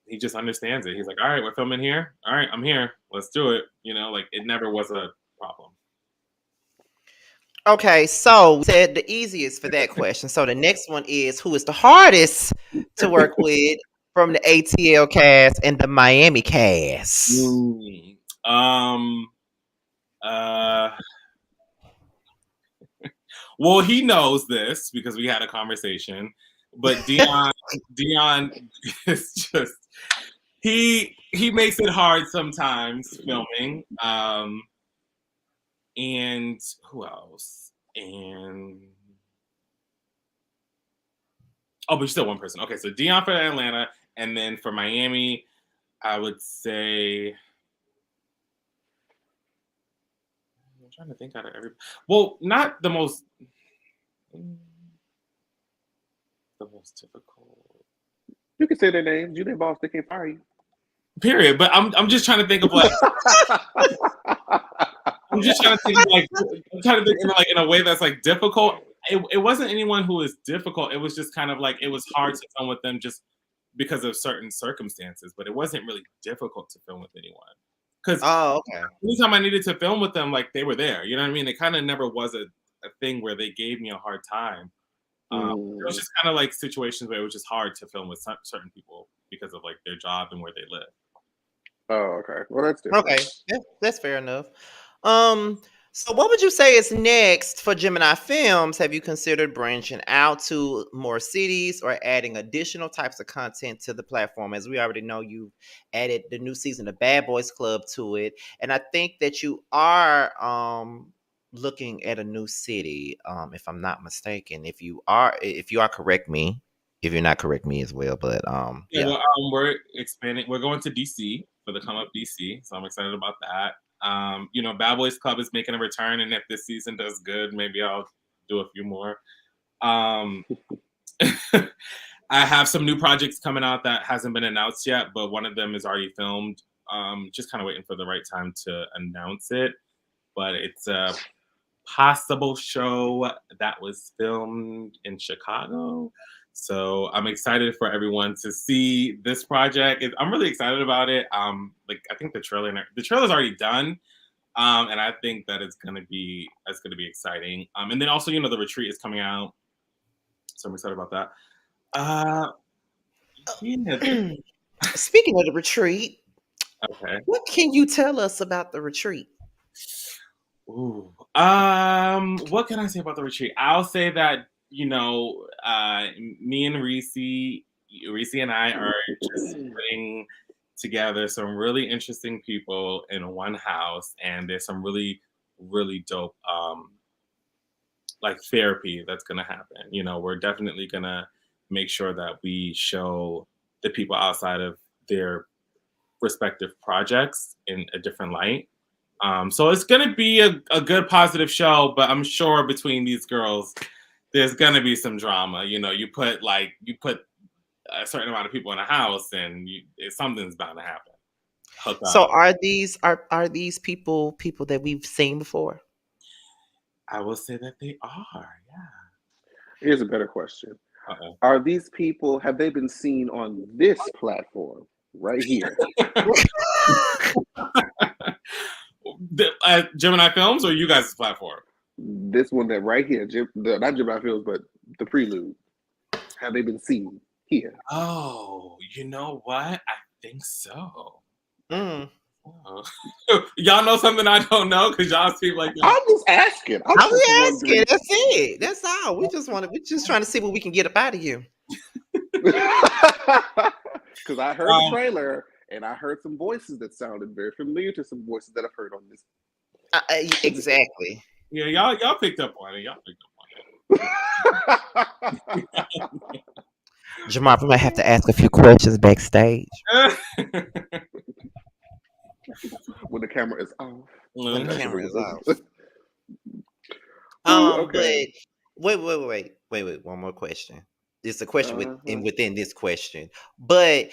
he just understands it. He's like, all right, we're filming here. All right, I'm here. Let's do it. Like it never was a problem. Okay, so we said the easiest for that question. So the next one is, who is the hardest to work with from the ATL cast and the Miami cast? Well, he knows this because we had a conversation. But Dion is just he makes it hard sometimes filming. And who else? But you're still one person. Okay, so Dion for Atlanta, and then for Miami, I would say I'm trying to think out of every. Well, not the most difficult. You can say their names. You their boss. They can't fire you. Period. But I'm just trying to think of like. I'm just trying to think of like in a way that's like difficult. It wasn't anyone who was difficult. It was just kind of like it was hard to film with them just because of certain circumstances. But it wasn't really difficult to film with anyone. Because anytime I needed to film with them, like they were there. You know what I mean? It kind of never was a thing where they gave me a hard time. It was just kind of like situations where it was just hard to film with certain people because of like their job and where they live. Oh, okay. Well, that's different. Okay, yeah, that's fair enough. So, what would you say is next for Gemini Films? Have you considered branching out to more cities or adding additional types of content to the platform? As we already know, you've added the new season of Bad Boys Club to it, and I think that you are looking at a new city. If I'm not mistaken, if you are, correct me. If you're not, correct me as well. But Yeah, yeah. well, we're expanding. We're going to DC for the come up DC, so I'm excited about that. Bad Boys Club is making a return, and if this season does good, maybe I'll do a few more. Um, I have some new projects coming out that hasn't been announced yet, but one of them is already filmed. Just kind of waiting for the right time to announce it. But it's a possible show that was filmed in Chicago. So I'm excited for everyone to see this project. I'm really excited about it. I think the trailer's already done. And I think that it's gonna be exciting. And then also, the retreat is coming out. So I'm excited about that. Yeah. Speaking of the retreat, Okay. what can you tell us about the retreat? Ooh. What can I say about the retreat? I'll say that, me and Reese and I are just putting together some really interesting people in one house, and there's some really, really dope like therapy that's gonna happen. We're definitely gonna make sure that we show the people outside of their respective projects in a different light. So it's gonna be a good positive show, but I'm sure between these girls, there's gonna be some drama. You put a certain amount of people in a house, and something's bound to happen. Hook So up. are these people that we've seen before? I will say that they are. Here's a better question. Yeah. Uh-oh. Are these people, have they been seen on this platform right here? Gemini Films or you guys' platform? This one that right here, not Jamar Fields, but the Prelude. Have they been seen here? Oh, you know what? I think so. Mm. Oh. Y'all know something I don't know because y'all seem like I'm just asking. I was just asking. wondering. That's it. That's all. We're just trying to see what we can get up out of you. Because I heard the trailer and I heard some voices that sounded very familiar to some voices that I've heard on this. Exactly. Yeah, y'all picked up on it. Jamar, we might have to ask a few questions backstage. When the camera is off. When the camera is off. Okay. But wait. One more question. It's a question within this question. But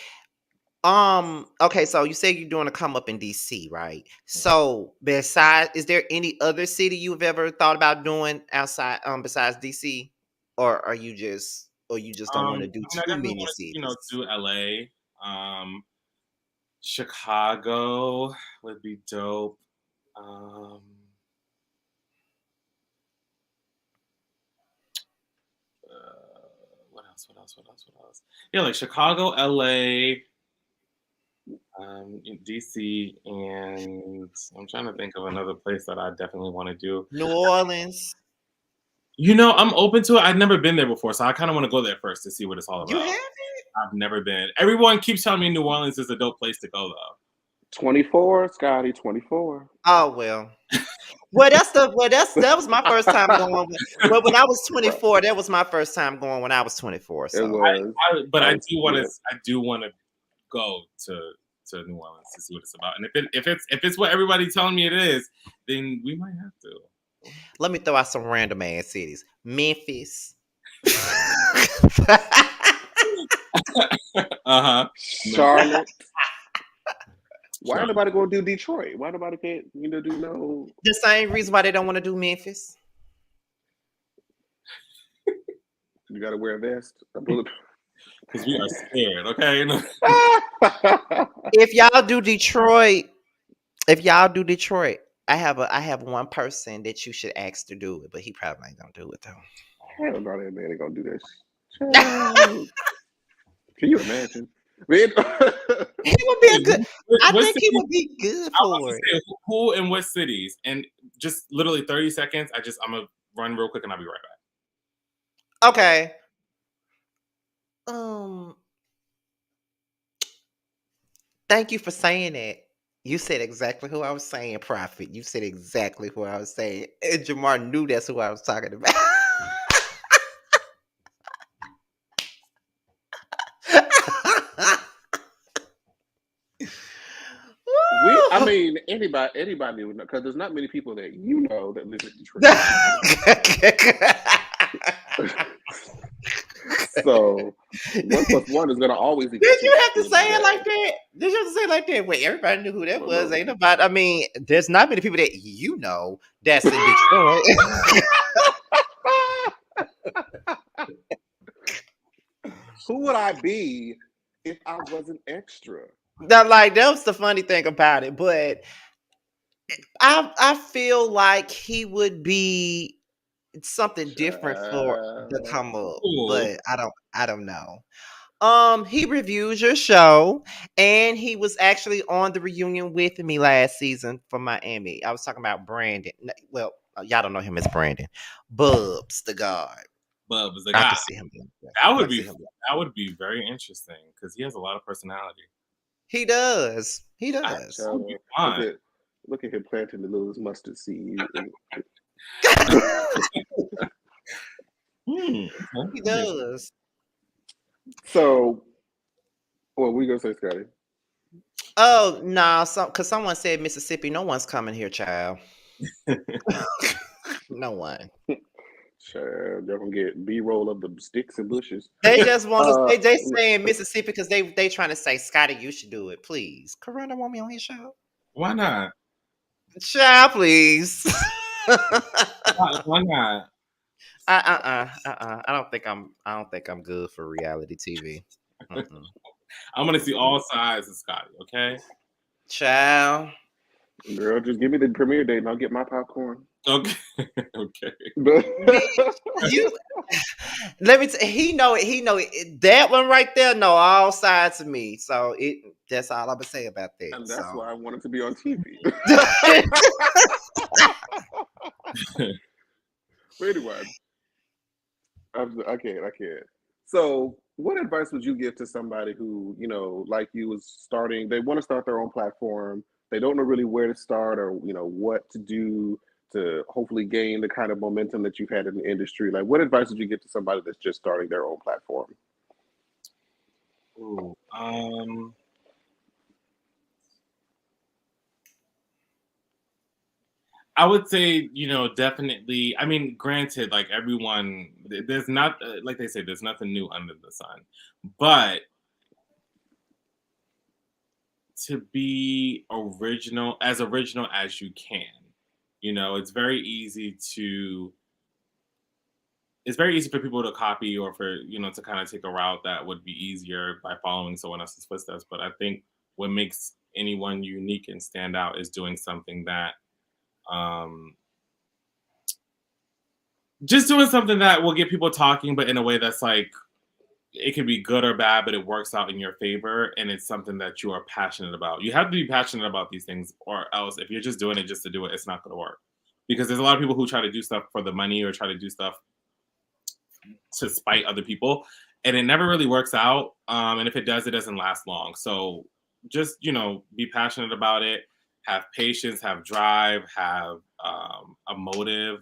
okay, so you say you're doing a come up in DC, right? So is there any other city you've ever thought about doing outside besides DC? Or you just don't want to do I too definitely many want to, cities? do LA. Chicago would be dope. What else? Yeah, like Chicago, LA, DC, and I'm trying to think of another place that I definitely want to do. New Orleans. I'm open to it. I've never been there before, so I kind of want to go there first to see what it's all about. You haven't? I've never been. Everyone keeps telling me New Orleans is a dope place to go, though. 24, Scotty, 24. Oh well. That was my first time going. Well, when I was 24, that was my first time going when I was 24. So It was. I do want to go to New Orleans to see what it's about. And if it's what everybody's telling me it is, then we might have to. Let me throw out some random ass cities. Memphis. Charlotte. Why ain't nobody gonna do Detroit? Why nobody can't do no? The same reason why they don't want to do Memphis. You gotta wear a vest. A bullet. Because we are scared, okay? If y'all do Detroit, I have one person that you should ask to do it, but he probably ain't gonna do it though. Hell no, that man ain't gonna do that. Can you imagine? Man, He would be a good. I What think he cities? would be good I was about for to it. say who and what cities, and just literally 30 seconds. I'm gonna run real quick, and I'll be right back. Okay. Um. Thank you for saying that. You said exactly who I was saying, Prophet. You said exactly who I was saying. And Jamar knew that's who I was talking about. I Woo! mean, anybody would know because there's not many people that you know that live in Detroit. So 1+1 is gonna always equal Did 2 you at have the to end of the say it day. like that? Did you have to say it like that? Wait, everybody knew who that No, was. no. Ain't nobody. I mean, there's not many people that you know that's in Detroit. Who would I be if I wasn't extra? Now, like that was the funny thing about it, but I feel like he would be something different for the Child. come up, Cool. but I don't know. He reviews your show, and he was actually on the reunion with me last season for Miami. I was talking about Brandon. Well, y'all don't know him as Brandon. Bubs, the guard. Bub is the I guy. can see him. That I would can be see him. very interesting because he has a lot of personality. He does. He That does. would be Child. fun. Look at him planting the little mustard seed. Okay. He does. So, what were you gonna say, Scotty? Oh no, because someone said Mississippi. No one's coming here, child. No one. Child, y'all gonna get B-roll of the sticks and bushes. They just want to. Uh, They saying Mississippi because they trying to say Scotty, you should do it, please. Karon, want me on his show? Why not? Child, please. Why not? I don't think I'm good for reality TV. Mm-mm. I'm gonna see all sides of Scotty. Okay. Child. girl, just give me the premiere date and I'll get my popcorn. Okay. Okay. But You let me. He know it. He know it. That one right there. Know all sides of me. So that's all I'm gonna say about that. and that's So. why I wanted to be on TV. But anyway, I can't. So, what advice would you give to somebody who, like you, was starting? They want to start their own platform. They don't know really where to start or what to do to hopefully gain the kind of momentum that you've had in the industry. Like, what advice would you give to somebody that's just starting their own platform? Ooh, I would say, definitely. I mean, granted, like everyone, there's not, like they say, there's nothing new under the sun. But to be original as you can, it's very easy for people to copy or for, to kind of take a route that would be easier by following someone else's footsteps. But I think what makes anyone unique and stand out is doing something that, just doing something that will get people talking, but in a way that's like, it can be good or bad, but it works out in your favor, and it's something that you are passionate about. You have to be passionate about these things, or else if you're just doing it just to do it, it's not going to work. Because there's a lot of people who try to do stuff for the money or try to do stuff to spite other people, and it never really works out. And if it does, it doesn't last long. So just be passionate about it, have patience, have drive, have a motive,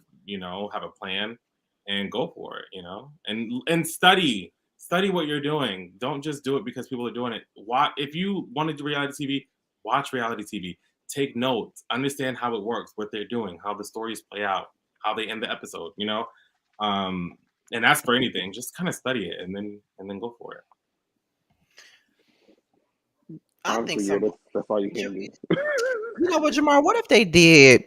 have a plan, and go for it. And study what you're doing. Don't just do it because people are doing it. If you want to do reality TV, watch reality TV. Take notes, understand how it works, what they're doing, how the stories play out, how they end the episode. And that's for anything. Just kind of study it and then go for it. I think Honestly, yeah, some. that's all you can do. You know what, Jamar? What if they did?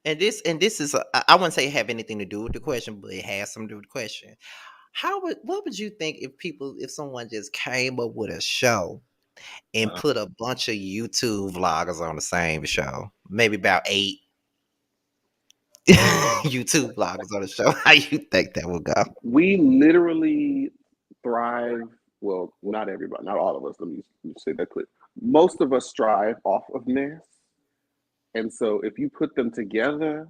And this is I wouldn't say it have anything to do with the question, but it has something to do with the question. What would you think if someone just came up with a show and Uh, put a bunch of YouTube vloggers on the same show? Maybe about 8 YouTube vloggers on the show. How you think that would go? We literally thrive well, not everybody, not all of us. Let me say that clear. Most of us strive off of mess, and so if you put them together,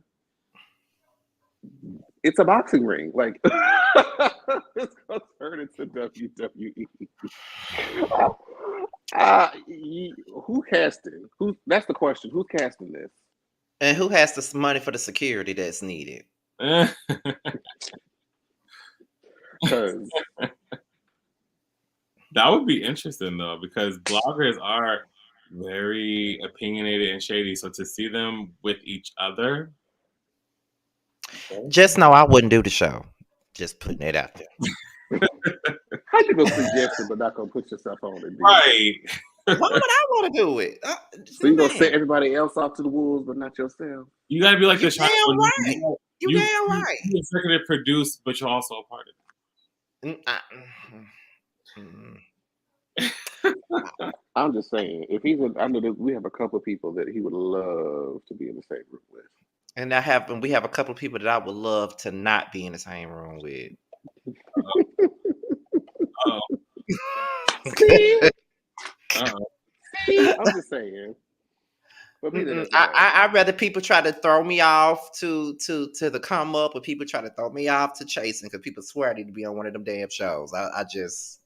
it's a boxing ring. Like it's gonna turn into WWE. Who casting? That's the question. Who's casting this? And who has the money for the security that's needed? Because that would be interesting though, because bloggers are very opinionated and shady. So to see them with each other, Just know I wouldn't do the show. Just putting it out there. how you gonna suggest it but not gonna put yourself on it? right? Why would I want to do it? So you gonna set everybody else off to the wolves, but not yourself? You gotta be like You the damn Chicago. right. You damn right. You executive produce, but you're also a part of it. I'm just saying, if he's, I know that we have a couple of people that he would love to be in the same room with. And we have a couple of people that I would love to not be in the same room with. I'm just saying. I'd rather people try to throw me off to the come up, or people try to throw me off to chasing, because people swear I need to be on one of them damn shows. I just,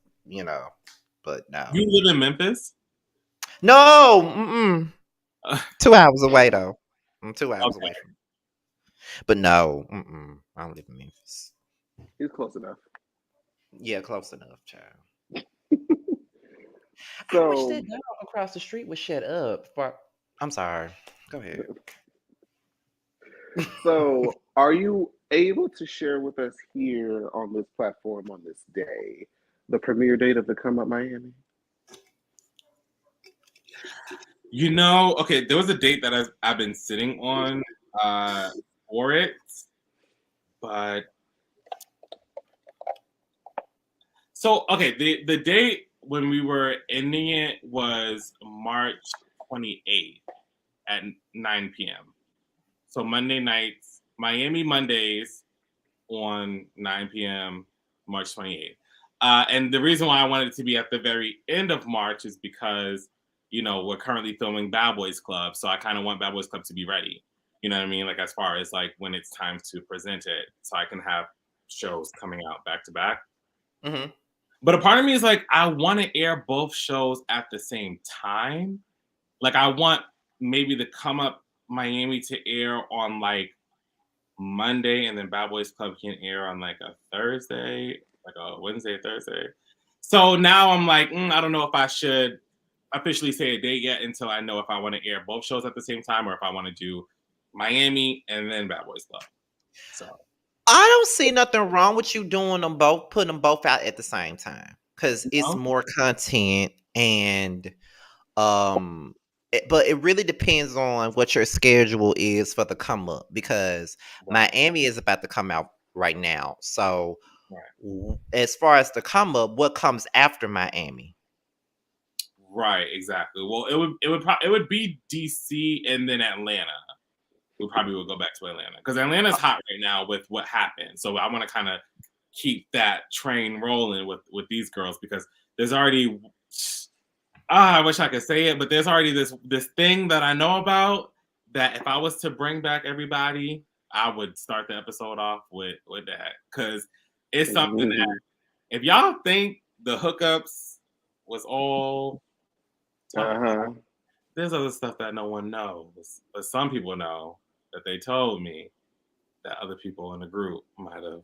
but no. You live in Memphis? No, 2 hours away though. I'm 2 hours away from. But no, I don't live in Memphis. He's close enough. Yeah, close enough, child. So, I wish that dog across the street would shut up. I'm sorry. Go ahead. So, are you able to share with us here on this platform on this day the premiere date of the Come Up Miami? Okay, there was a date that I've been sitting on for it, but so okay, the date when we were ending it was March 28th at 9 p.m. So Monday nights, Miami Mondays on 9 p.m. March 28th. And the reason why I wanted it to be at the very end of March is because, we're currently filming Bad Boys Club. So I kind of want Bad Boys Club to be ready. You know what I mean? Like as far as like when it's time to present it, so I can have shows coming out back to back. Mm-hmm. But a part of me is like, I want to air both shows at the same time. Like I want maybe the Come Up Miami to air on like Monday, and then Bad Boys Club can air on like a Thursday, like a Wednesday, Thursday. So now I'm like, I don't know if I should officially say a date yet until I know if I want to air both shows at the same time, or if I want to do Miami and then Bad Boys Club. So I don't see nothing wrong with you doing them both, putting them both out at the same time, because it's more content, and but it really depends on what your schedule is for the Come Up, because Miami is about to come out right now. So as far as the Come Up, what comes after Miami? Right, exactly. Well, it would be DC and then Atlanta. We probably will go back to Atlanta because Atlanta's hot right now with what happened. So I want to kind of keep that train rolling with these girls, because there's already I wish I could say it, but there's already this thing that I know about that if I was to bring back everybody, I would start the episode off with that, because it's something that if y'all think the hookups was all there's other stuff that no one knows, but some people know that they told me that other people in the group might have.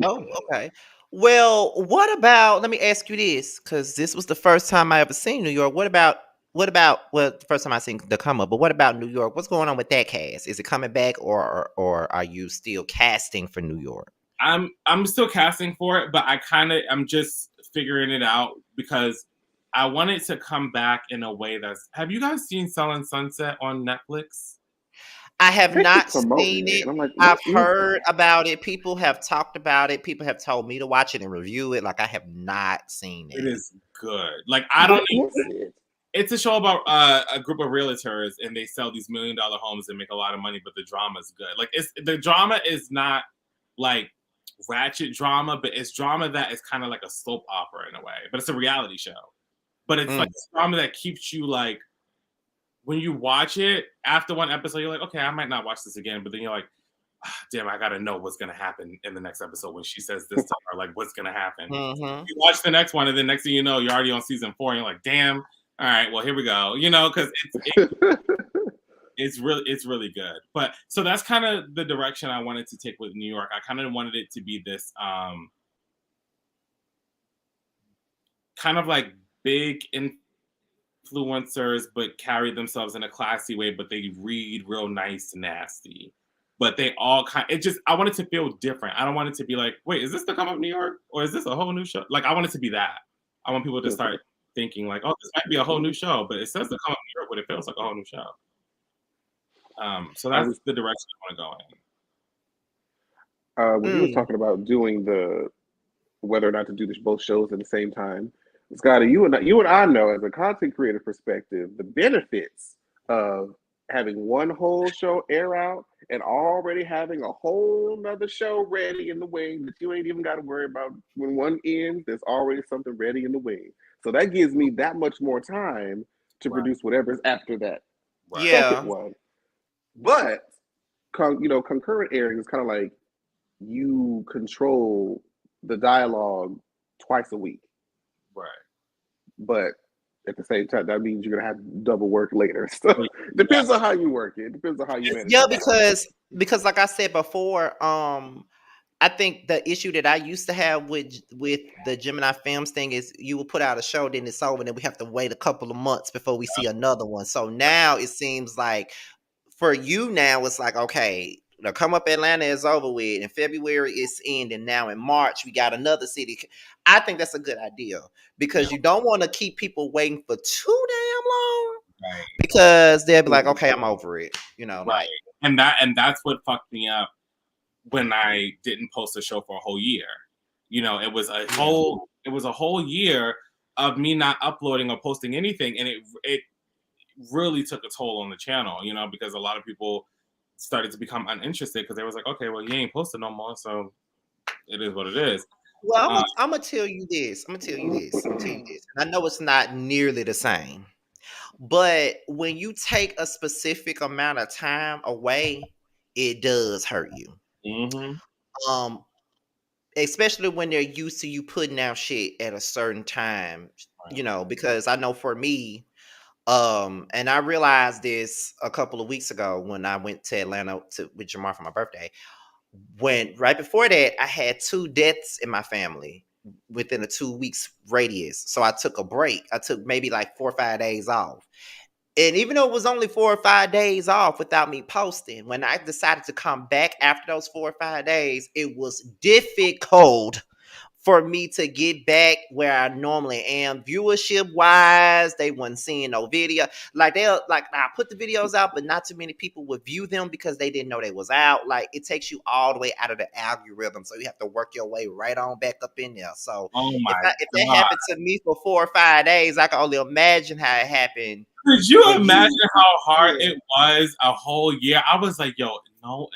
Oh, okay. Well, what about, let me ask you this, because this was the first time I ever seen New York. What about the first time I seen the Come Up, but what about New York? What's going on with that cast? Is it coming back, or are you still casting for New York? I'm still casting for it, but I'm just figuring it out, because I want it to come back in a way that's. Have you guys seen Selling Sunset on Netflix? I have not seen it. Like, I've heard about it. People have talked about it. People have told me to watch it and review it. Like, I have not seen it. It is good. Like, I don't even. It's a show about a group of realtors, and they sell these $1 million homes and make a lot of money, but the drama is good. Like, the drama is not like ratchet drama, but it's drama that is kind of like a soap opera in a way, but it's a reality show. But it's like drama that keeps you like, when you watch it after one episode, you're like, okay, I might not watch this again. But then you're like, damn, I gotta know what's gonna happen in the next episode when she says this to her. Like, what's gonna happen? You watch the next one, and then next thing you know, you're already on season 4, and you're like, damn, all right, well, here we go. You know, because it's really good. But so that's kind of the direction I wanted to take with New York. I kind of wanted it to be this kind of like big influencers, but carry themselves in a classy way, but they read real nice, nasty. But they all I want it to feel different. I don't want it to be like, wait, is this the Come Up New York? Or is this a whole new show? Like, I want it to be that. I want people to start thinking like, oh, this might be a whole new show, but it says the Come Up New York, but it feels like a whole new show. So that's the direction I want to go in. When he was talking about doing whether or not to do both shows at the same time, Scotty, you and I know, as a content creator perspective, the benefits of having one whole show air out and already having a whole nother show ready in the wing that you ain't even got to worry about. When one ends, there's already something ready in the wing. So that gives me that much more time to produce whatever's after that second one. But concurrent airing is kind of like you control the dialogue twice a week. Right. But at the same time, that means you're gonna have double work later. So depends on how you work it. Depends on how you manage. Yeah, because like I said before, I think the issue that I used to have with the Gemini Films thing is you will put out a show, then it's over, and then we have to wait a couple of months before we see another one. So now it seems like for you now, it's like, okay, the Come Up Atlanta is over with. In February, it's ending. Now in March, we got another city. I think that's a good idea because you don't want to keep people waiting for too damn long. Right. Because they'll be like, okay, I'm over it. You know, right. like, and that's what fucked me up when I didn't post a show for a whole year. You know, it was a whole year of me not uploading or posting anything, and it really took a toll on the channel, you know, because a lot of people started to become uninterested because they was like, okay, well, you ain't posting no more, so it is what it is. Well, I'm gonna tell you this. And I know it's not nearly the same, but when you take a specific amount of time away, it does hurt you. Mm-hmm. Especially when they're used to you putting out shit at a certain time, you know, because I know for me, and I realized this a couple of weeks ago when I went to Atlanta with Jamar for my birthday. When right before that, I had 2 deaths in my family within a 2 weeks radius. So I took a break. I took maybe like 4 or 5 days off. And even though it was only 4 or 5 days off without me posting, when I decided to come back after those 4 or 5 days, it was difficult for me to get back where I normally am. Viewership wise, they wasn't seeing no video. Like I put the videos out, but not too many people would view them because they didn't know they was out. Like it takes you all the way out of the algorithm. So you have to work your way right on back up in there. So if that happened to me for 4 or 5 days, I can only imagine how it happened. Could you imagine how hard it was a whole year? I was like, yo, no.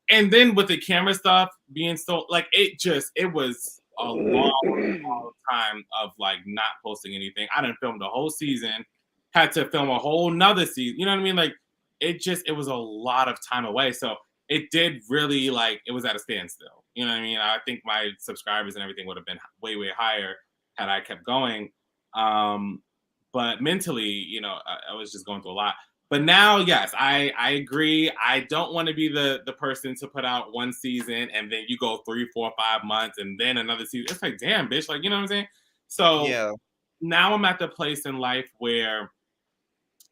And then with the camera stuff being so like it was a long time of like not posting anything. I didn't film the whole season, had to film a whole nother season. You know what I mean? Like it was a lot of time away. So it did really like it was at a standstill. You know what I mean? I think my subscribers and everything would have been way, way higher had I kept going. But mentally, you know, I was just going through a lot. But now, yes, I agree. I don't want to be the person to put out one season and then you go 3, 4, 5 months and then another season. It's like, damn, bitch. Like, you know what I'm saying? So now I'm at the place in life where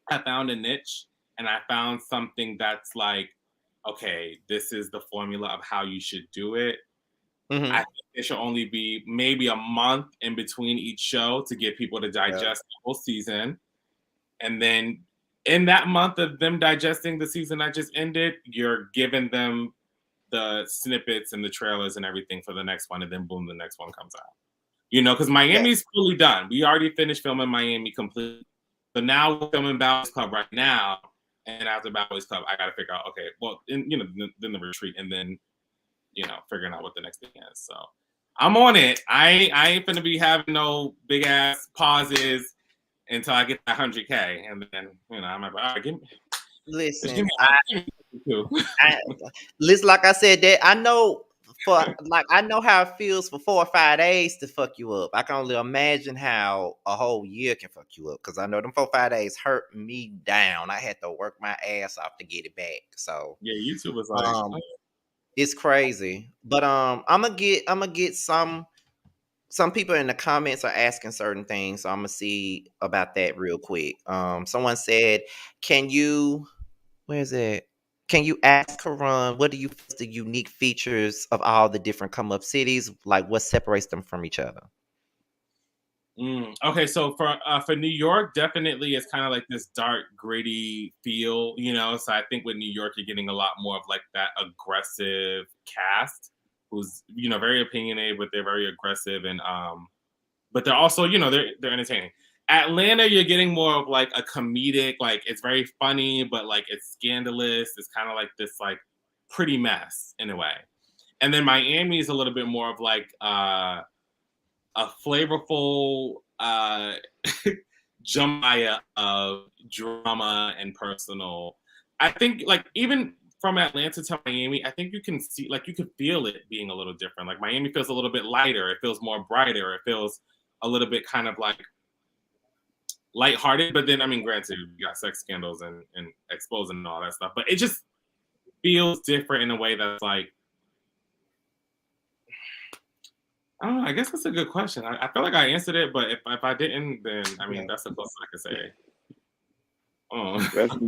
I found a niche and I found something that's like, okay, this is the formula of how you should do it. I think it should only be maybe a month in between each show to get people to digest the whole season. And then in that month of them digesting the season that just ended, you're giving them the snippets and the trailers and everything for the next one. And then boom, the next one comes out. You know, because Miami's fully done. We already finished filming Miami completely. So now we're filming Bad Boys Club right now. And after Bad Boys Club, I got to figure out, okay, well, then the retreat and then figuring out what the next thing is. So I'm on it. I ain't finna be having no big ass pauses until I get that 100K, and then I'm like, all right, give me Listen, two. listen, like I said, that I know I know how it feels for 4 or 5 days to fuck you up. I can only imagine how a whole year can fuck you up, because I know them 4 or 5 days hurt me down. I had to work my ass off to get it back. So Yeah, YouTube was like, it's crazy. But I'm gonna get some people in the comments are asking certain things, so I'm gonna see about that real quick. Someone said, "Can you? Where is it? Can you ask Karan what do you feel is the unique features of all the different come up cities? Like what separates them from each other?" Okay, so for New York, definitely it's kind of like this dark, gritty feel, So I think with New York, you're getting a lot more of like that aggressive cast, who's very opinionated, but they're very aggressive, and but they're also they're entertaining. Atlanta, you're getting more of like a comedic, like it's very funny, but like it's scandalous. It's kind of like this like pretty mess in a way. And then Miami is a little bit more of like a flavorful jamaya of drama and personal. I think like even from Atlanta to Miami, I think you can see like you could feel it being a little different. Like Miami feels a little bit lighter, it feels more brighter, it feels a little bit kind of like lighthearted, but then I mean granted you got sex scandals and exposing and all that stuff, but it just feels different in a way that's like I don't know. I guess that's a good question. I feel like I answered it, but if I didn't, then I mean that's the closest I could say. Oh.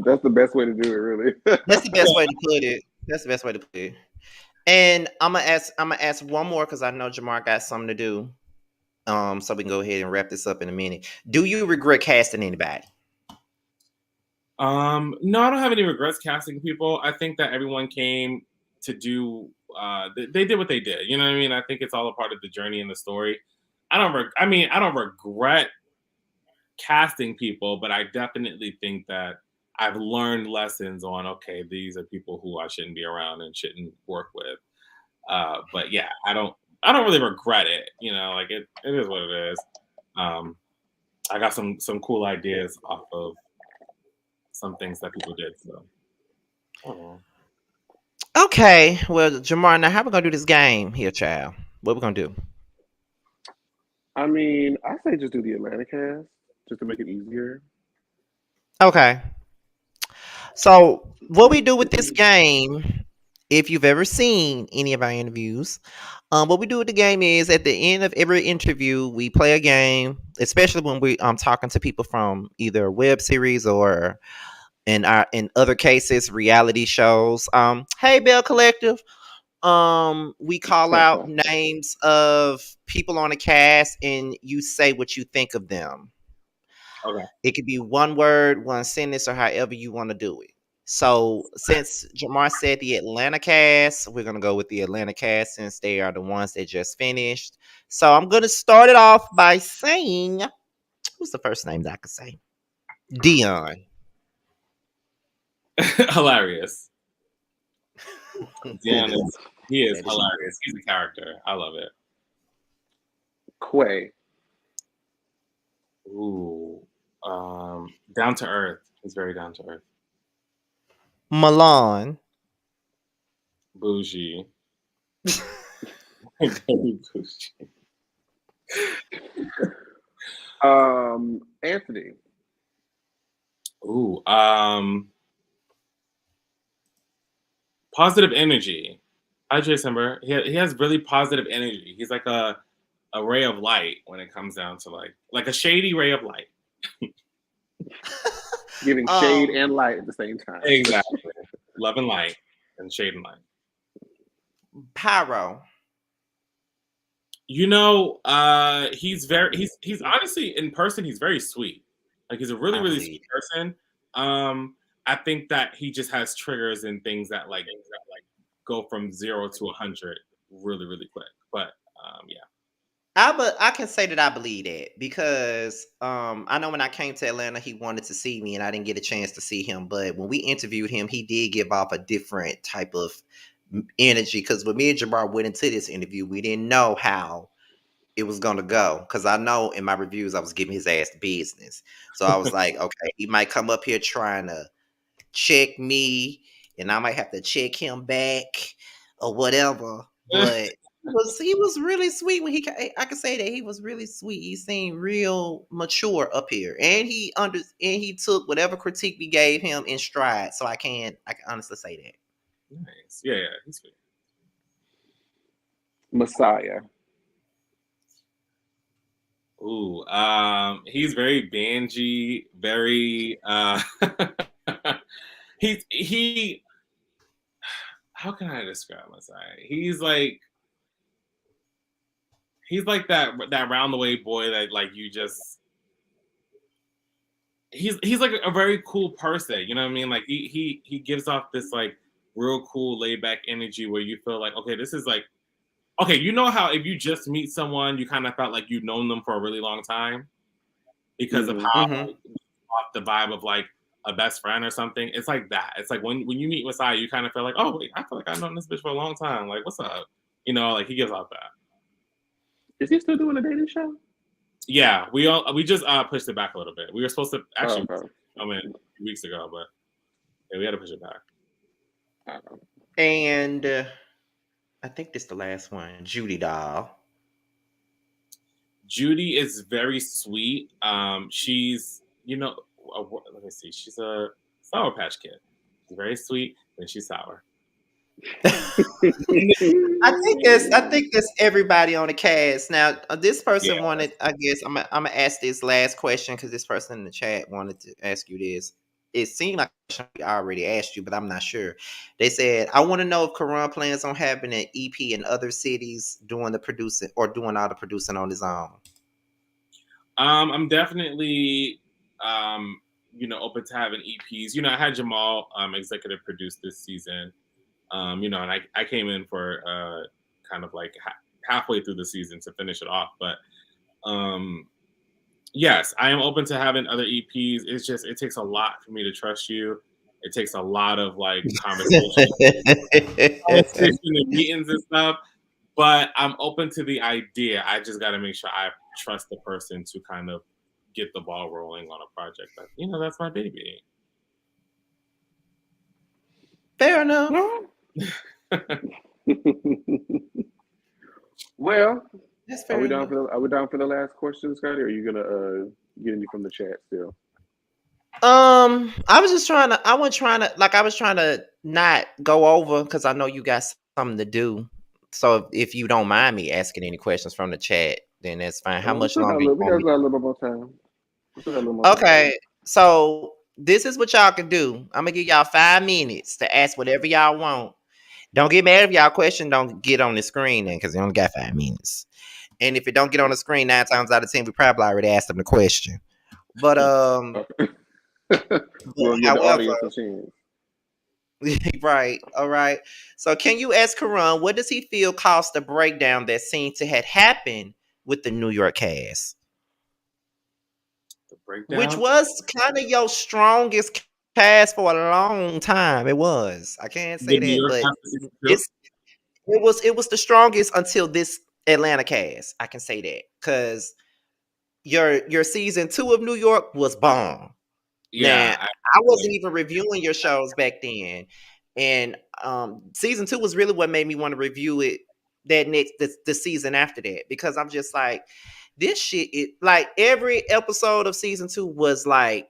That's the best way to do it, really. That's the best way to put it. That's the best way to put it. And I'm gonna ask one more because I know Jamar got something to do. So we can go ahead and wrap this up in a minute. Do you regret casting anybody? No, I don't have any regrets casting people. I think that everyone came to do. They did what they did. You know what I mean? I think it's all a part of the journey and the story. I don't regret casting people, but I definitely think that I've learned lessons on. Okay, these are people who I shouldn't be around and shouldn't work with. But yeah, I don't really regret it. Like it is what it is. I got some cool ideas off of some things that people did. So. Okay, well, Jamar, now how we gonna do this game here, child? What we gonna do? I mean, I say just do the Atlanta cast just to make it easier. Okay. So what we do with this game, if you've ever seen any of our interviews, what we do with the game is at the end of every interview, we play a game, especially when we talking to people from either a web series or in other cases reality shows. Hey Bell Collective. We call out names of people on the cast and you say what you think of them. Okay. It could be one word, one sentence, or however you want to do it. So since Jamar said the Atlanta cast, we're gonna go with the Atlanta cast since they are the ones that just finished. So I'm gonna start it off by saying, who's the first name that I could say? Dion. Hilarious. Dion he is hilarious. He's a character. I love it. Quay. Ooh. Down to earth. He's very down to earth. Milan. Bougie. Very bougie. Anthony. Ooh. Positive energy. Hi, Jason. He has really positive energy. He's like a ray of light when it comes down to like a shady ray of light. Giving shade and light at the same time. Exactly. Love and light and shade and light. Pyro. He's honestly in person, he's very sweet. Like he's a really, really sweet person. I think that he just has triggers and things that go from 0 to 100 really, really quick. But yeah. I can say that I believe that because I know when I came to Atlanta, he wanted to see me and I didn't get a chance to see him. But when we interviewed him, he did give off a different type of energy. Because when me and Jamar went into this interview, we didn't know how it was gonna go. Because I know in my reviews I was giving his ass the business, so I was like, okay, he might come up here trying to check me, and I might have to check him back or whatever. But he was really sweet when I can say that he was really sweet. He seemed real mature up here, and he took whatever critique we gave him in stride. So I can honestly say that. Nice. Yeah, he's sweet. Messiah. Ooh, he's very bangy, very he how can I describe Messiah? He's like that round the way boy that like you just he's like a very cool person, you know what I mean? Like he gives off this like real cool laid back energy where you feel like, okay, this is like, okay, you know how if you just meet someone you kind of felt like you've known them for a really long time because of how Mm-hmm. off the vibe of like a best friend or something. It's like that. It's like when you meet Messiah, you kind of feel like, oh wait, I feel like I've known this bitch for a long time. Like, what's up? You know, like he gives off that. Is he still doing a dating show? Yeah, we just pushed it back a little bit. We were supposed to actually Okay. come in a few weeks ago, but yeah, we had to push it back. And I think this is the last one, Judy Doll. Judy is very sweet. She's let me see. She's a Sour Patch Kid. She's very sweet, and she's sour. I think that's everybody on the cast. Now, this person Yeah. wanted. I guess I'm gonna ask this last question because this person in the chat wanted to ask you this. It seemed like I already asked you, but I'm not sure. They said, "I want to know if Karan plans on having an EP in other cities, doing the producing or doing all the producing on his own." I'm definitely open to having EPs. I had Jamal executive produce this season. And I came in for kind of like halfway through the season to finish it off. But yes, I am open to having other EPs. It's just it takes a lot for me to trust you. It takes a lot of like conversation and meetings and stuff. But I'm open to the idea. I just got to make sure I trust the person to kind of get the ball rolling on a project. But that's my baby. Fair enough. Well, That's are fair we down enough. for the last question, Scotty? Or are you gonna get any from the chat still? I was just trying to. I was trying to not go over because I know you got something to do. So if you don't mind me asking any questions from the chat, then that's fine. How We much still got a longer you little. We want got me? a little more time. We still got a little more time. Okay, so this is what y'all can do. I'm gonna give y'all 5 minutes to ask whatever y'all want. Don't get mad if y'all question don't get on the screen then, because you only got 5 minutes. And if it don't get on the screen 9 times out of 10, we probably already asked them the question. But Okay. We'll give the however, audience a chance. right, all right. So can you ask Karan what does he feel caused the breakdown that seemed to had happened with the New York cast? The breakdown, Which was kind of your strongest cast for a long time. It was. I can't say the New that, York but cast of season 2. it's it was the strongest until this Atlanta cast. I can say that because your season 2 of New York was bomb. Now, Yeah, I wasn't even reviewing your shows back then, and season 2 was really what made me want to review it. The season after that, because I'm just like, this shit. It like every episode of season 2 was like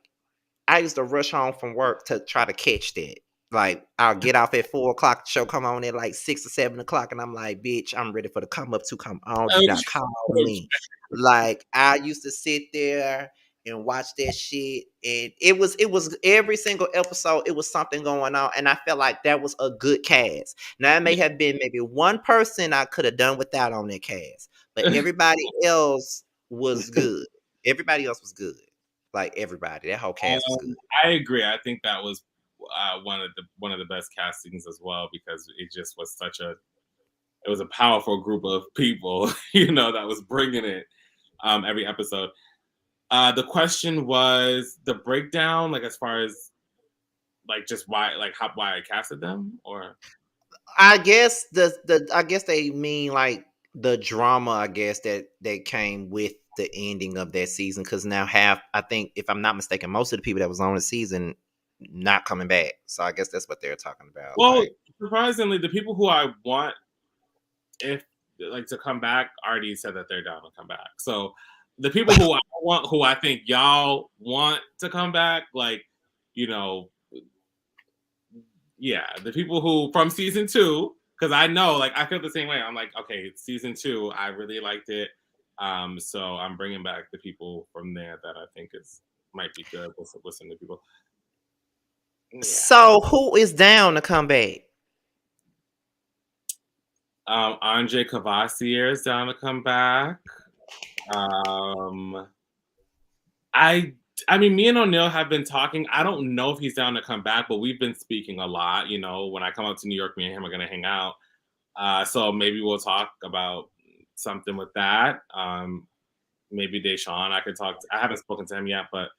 I used to rush home from work to try to catch that. Like I'll get off at 4 o'clock. The show come on at like 6 or 7 o'clock, and I'm like, "Bitch, I'm ready for the come up to come on. Do not call me." Like I used to sit there and watch that shit, and it was every single episode. It was something going on, and I felt like that was a good cast. Now it may have been maybe one person I could have done without on that cast, but everybody else was good. Everybody else was good. Like everybody, that whole cast was good. I agree. I think that was one of the best castings as well because it just was it was a powerful group of people, that was bringing it every episode. The question was the breakdown, like as far as like just why I casted them, or I guess I guess they mean like the drama. I guess that came with the ending of that season because now I think if I'm not mistaken, most of the people that was on the season not coming back. So I guess that's what they're talking about. Well, Like, surprisingly, the people who I want if like to come back already said that they're down to come back. So the people who I want, who I think y'all want to come back, like, you know, yeah, the people who from season 2, because I know, like, I feel the same way. I'm like, okay, season 2, I really liked it. So I'm bringing back the people from there that I think is might be good with some of the people. Yeah. so who is down to come back? Andre Cavassier is down to come back. I mean, me and O'Neill have been talking. I don't know if he's down to come back, but we've been speaking a lot. You know, when I come out to New York, me and him are gonna hang out. So maybe we'll talk about something with that. Maybe Deshawn, I could talk. I haven't spoken to him yet, but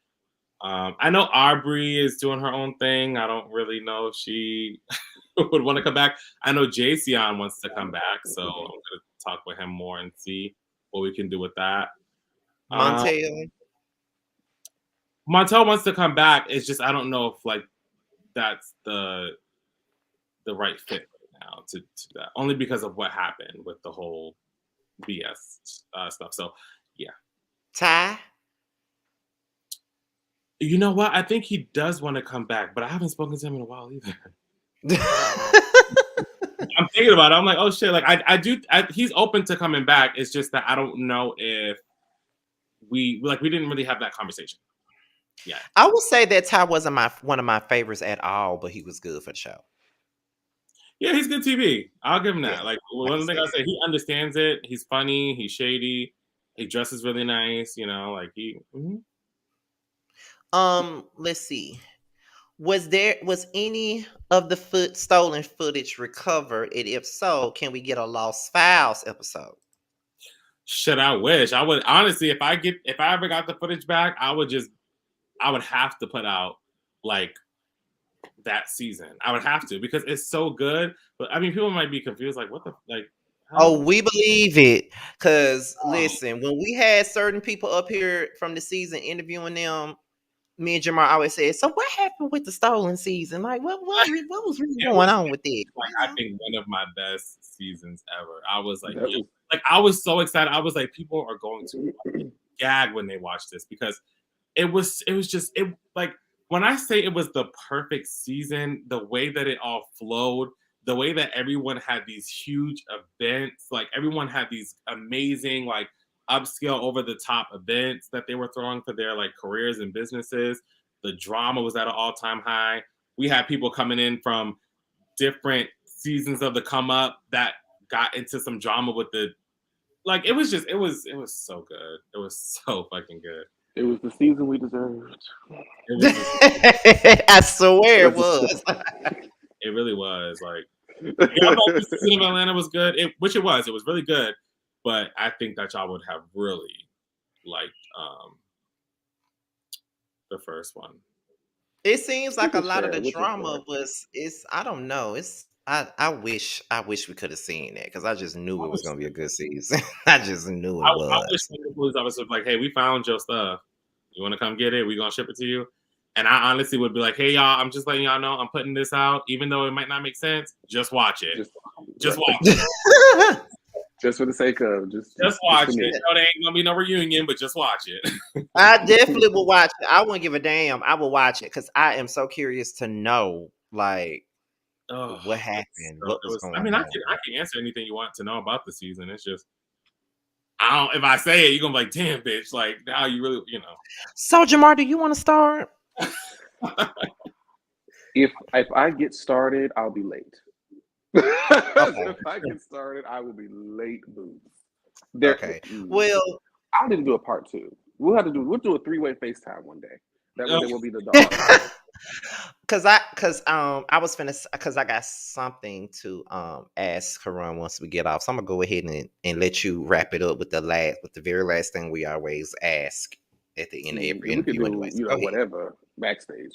I know Aubrey is doing her own thing. I don't really know if she would want to come back. I know Jason wants to come back, so I'm gonna talk with him more and see what we can do with that. Montel. Montel wants to come back. It's just I don't know if like that's the right fit right now to that. Only because of what happened with the whole BS stuff. So yeah. Ty. You know what? I think he does want to come back, but I haven't spoken to him in a while either. I'm thinking about it. I'm like, oh shit! Like I do. He's open to coming back. It's just that I don't know if we didn't really have that conversation. Yeah, I would say that Ty wasn't one of my favorites at all, but he was good for the show. Yeah, he's good TV. I'll give him that. Yeah, Like one thing I say, he understands it. He's funny. He's shady. He dresses really nice. You know, like he. Mm-hmm. Let's see. Was any of the stolen footage recovered? And if so, can we get a Lost Files episode? Shit, I wish. I would honestly, if I ever got the footage back, I would have to put out like that season. I would have to because it's so good. But I mean, people might be confused, like, what the like. Oh, we believe it. Cause listen, when we had certain people up here from the season interviewing them, me and Jamar always said, "So what happened with the stolen season? Like, what was really going on with it?" Like, I think one of my best seasons ever. I was like, yeah. Like, I was so excited. I was like, people are going to gag when they watch this because it was just like when I say it was the perfect season, the way that it all flowed, the way that everyone had these huge events, like everyone had these amazing, like upscale over the top events that they were throwing for their like careers and businesses. The drama was at an all-time high. We had people coming in from different seasons of the come up that got into some drama with the like it was so good. It was so fucking good. It was the season we deserved. I swear it was. It really was. Like, I thought the season of Atlanta was good, which it was. It was really good. But I think that y'all would have really liked the first one. It seems like a lot of the drama I don't know. I wish we could have seen that because I just knew it was gonna be a good season. I just knew it was. I wish the police officer was like, hey, we found your stuff. You wanna come get it? We're gonna ship it to you. And I honestly would be like, hey y'all, I'm just letting y'all know I'm putting this out, even though it might not make sense. Just watch it. Just watch it. Just for the sake of just watch it. You know, there ain't gonna be no reunion, but just watch it. I definitely will watch it. I wouldn't give a damn. I will watch it because I am so curious to know, like, what happened. What was going on? I can answer anything you want to know about the season. It's just, if I say it, you're gonna be like, damn, bitch. Like, now you really, you know. So, Jamar, do you want to start? If I get started, I'll be late. If I get started, I will be late, boots. Okay. Well, I'll need to do a part 2. We'll do a 3-way FaceTime one day. That way there will be the dog. Cause I got something to ask Karon once we get off. So I'm gonna go ahead and let you wrap it up with the very last thing we always ask at the end of every interview. Whatever backstage.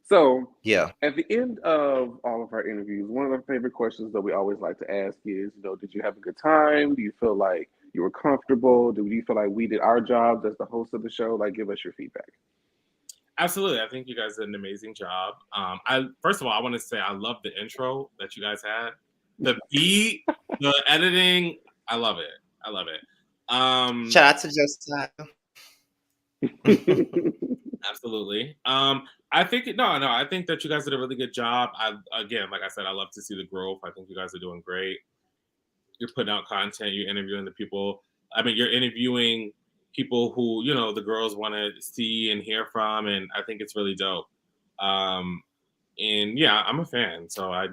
So, Yeah. at the end of all of our interviews, one of our favorite questions that we always like to ask is, did you have a good time? Do you feel like you were comfortable? Do you feel like we did our jobs as the host of the show? Like, give us your feedback. Absolutely. I think you guys did an amazing job. First of all, I want to say I love the intro that you guys had. The beat, the editing, I love it. I love it. Shout out to Josiah. Absolutely. I think I think that you guys did a really good job. Again, like I said, I love to see the growth. I think you guys are doing great. You're putting out content, you're interviewing the people. I mean, you're interviewing people who, the girls want to see and hear from, and I think it's really dope. And yeah, I'm a fan, so I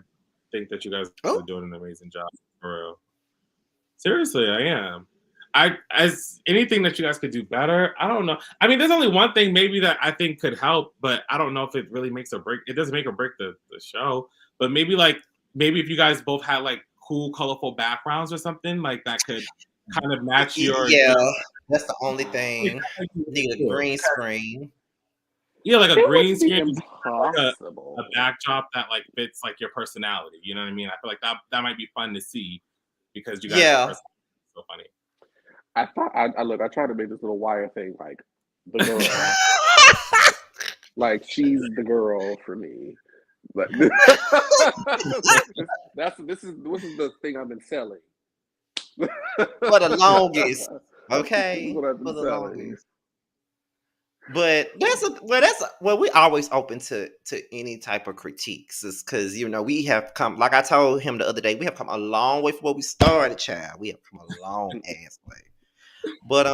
think that you guys are doing an amazing job, for real. Seriously, I am. As anything that you guys could do better, I don't know. I mean, there's only one thing maybe that I think could help, but I don't know if it really makes or break. It doesn't make or break the show, but maybe if you guys both had like cool, colorful backgrounds or something like that could kind of match your. Yeah, that's the only thing. Need a green screen. Yeah, like a It green would be screen, impossible. a backdrop that like fits like your personality. You know what I mean? I feel like that might be fun to see because you guys are so funny. I thought I tried to make this little wire thing like the girl. Like she's the girl for me. But this is the thing I've been selling. For the longest. Okay. What I've been For the selling. longest. But we always open to any type of critiques, is because we have come, like I told him the other day, we have come a long way from where we started, child. We have come a long ass way. But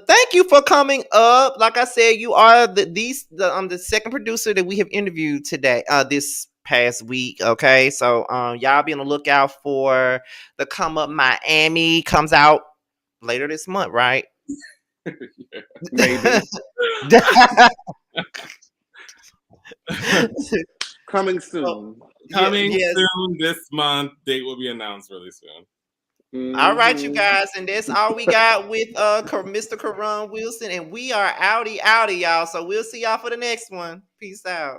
thank you for coming up. Like I said, you are the second producer that we have interviewed today, this past week. Okay, so y'all be on the lookout for the Come Up Miami. Comes out later this month, right? Maybe. Coming soon. Coming soon this month. Date will be announced really soon. Mm-hmm. All right, you guys, and that's all we got with Mr. Karon Wilson, and we are outie, y'all. So we'll see y'all for the next one. Peace out.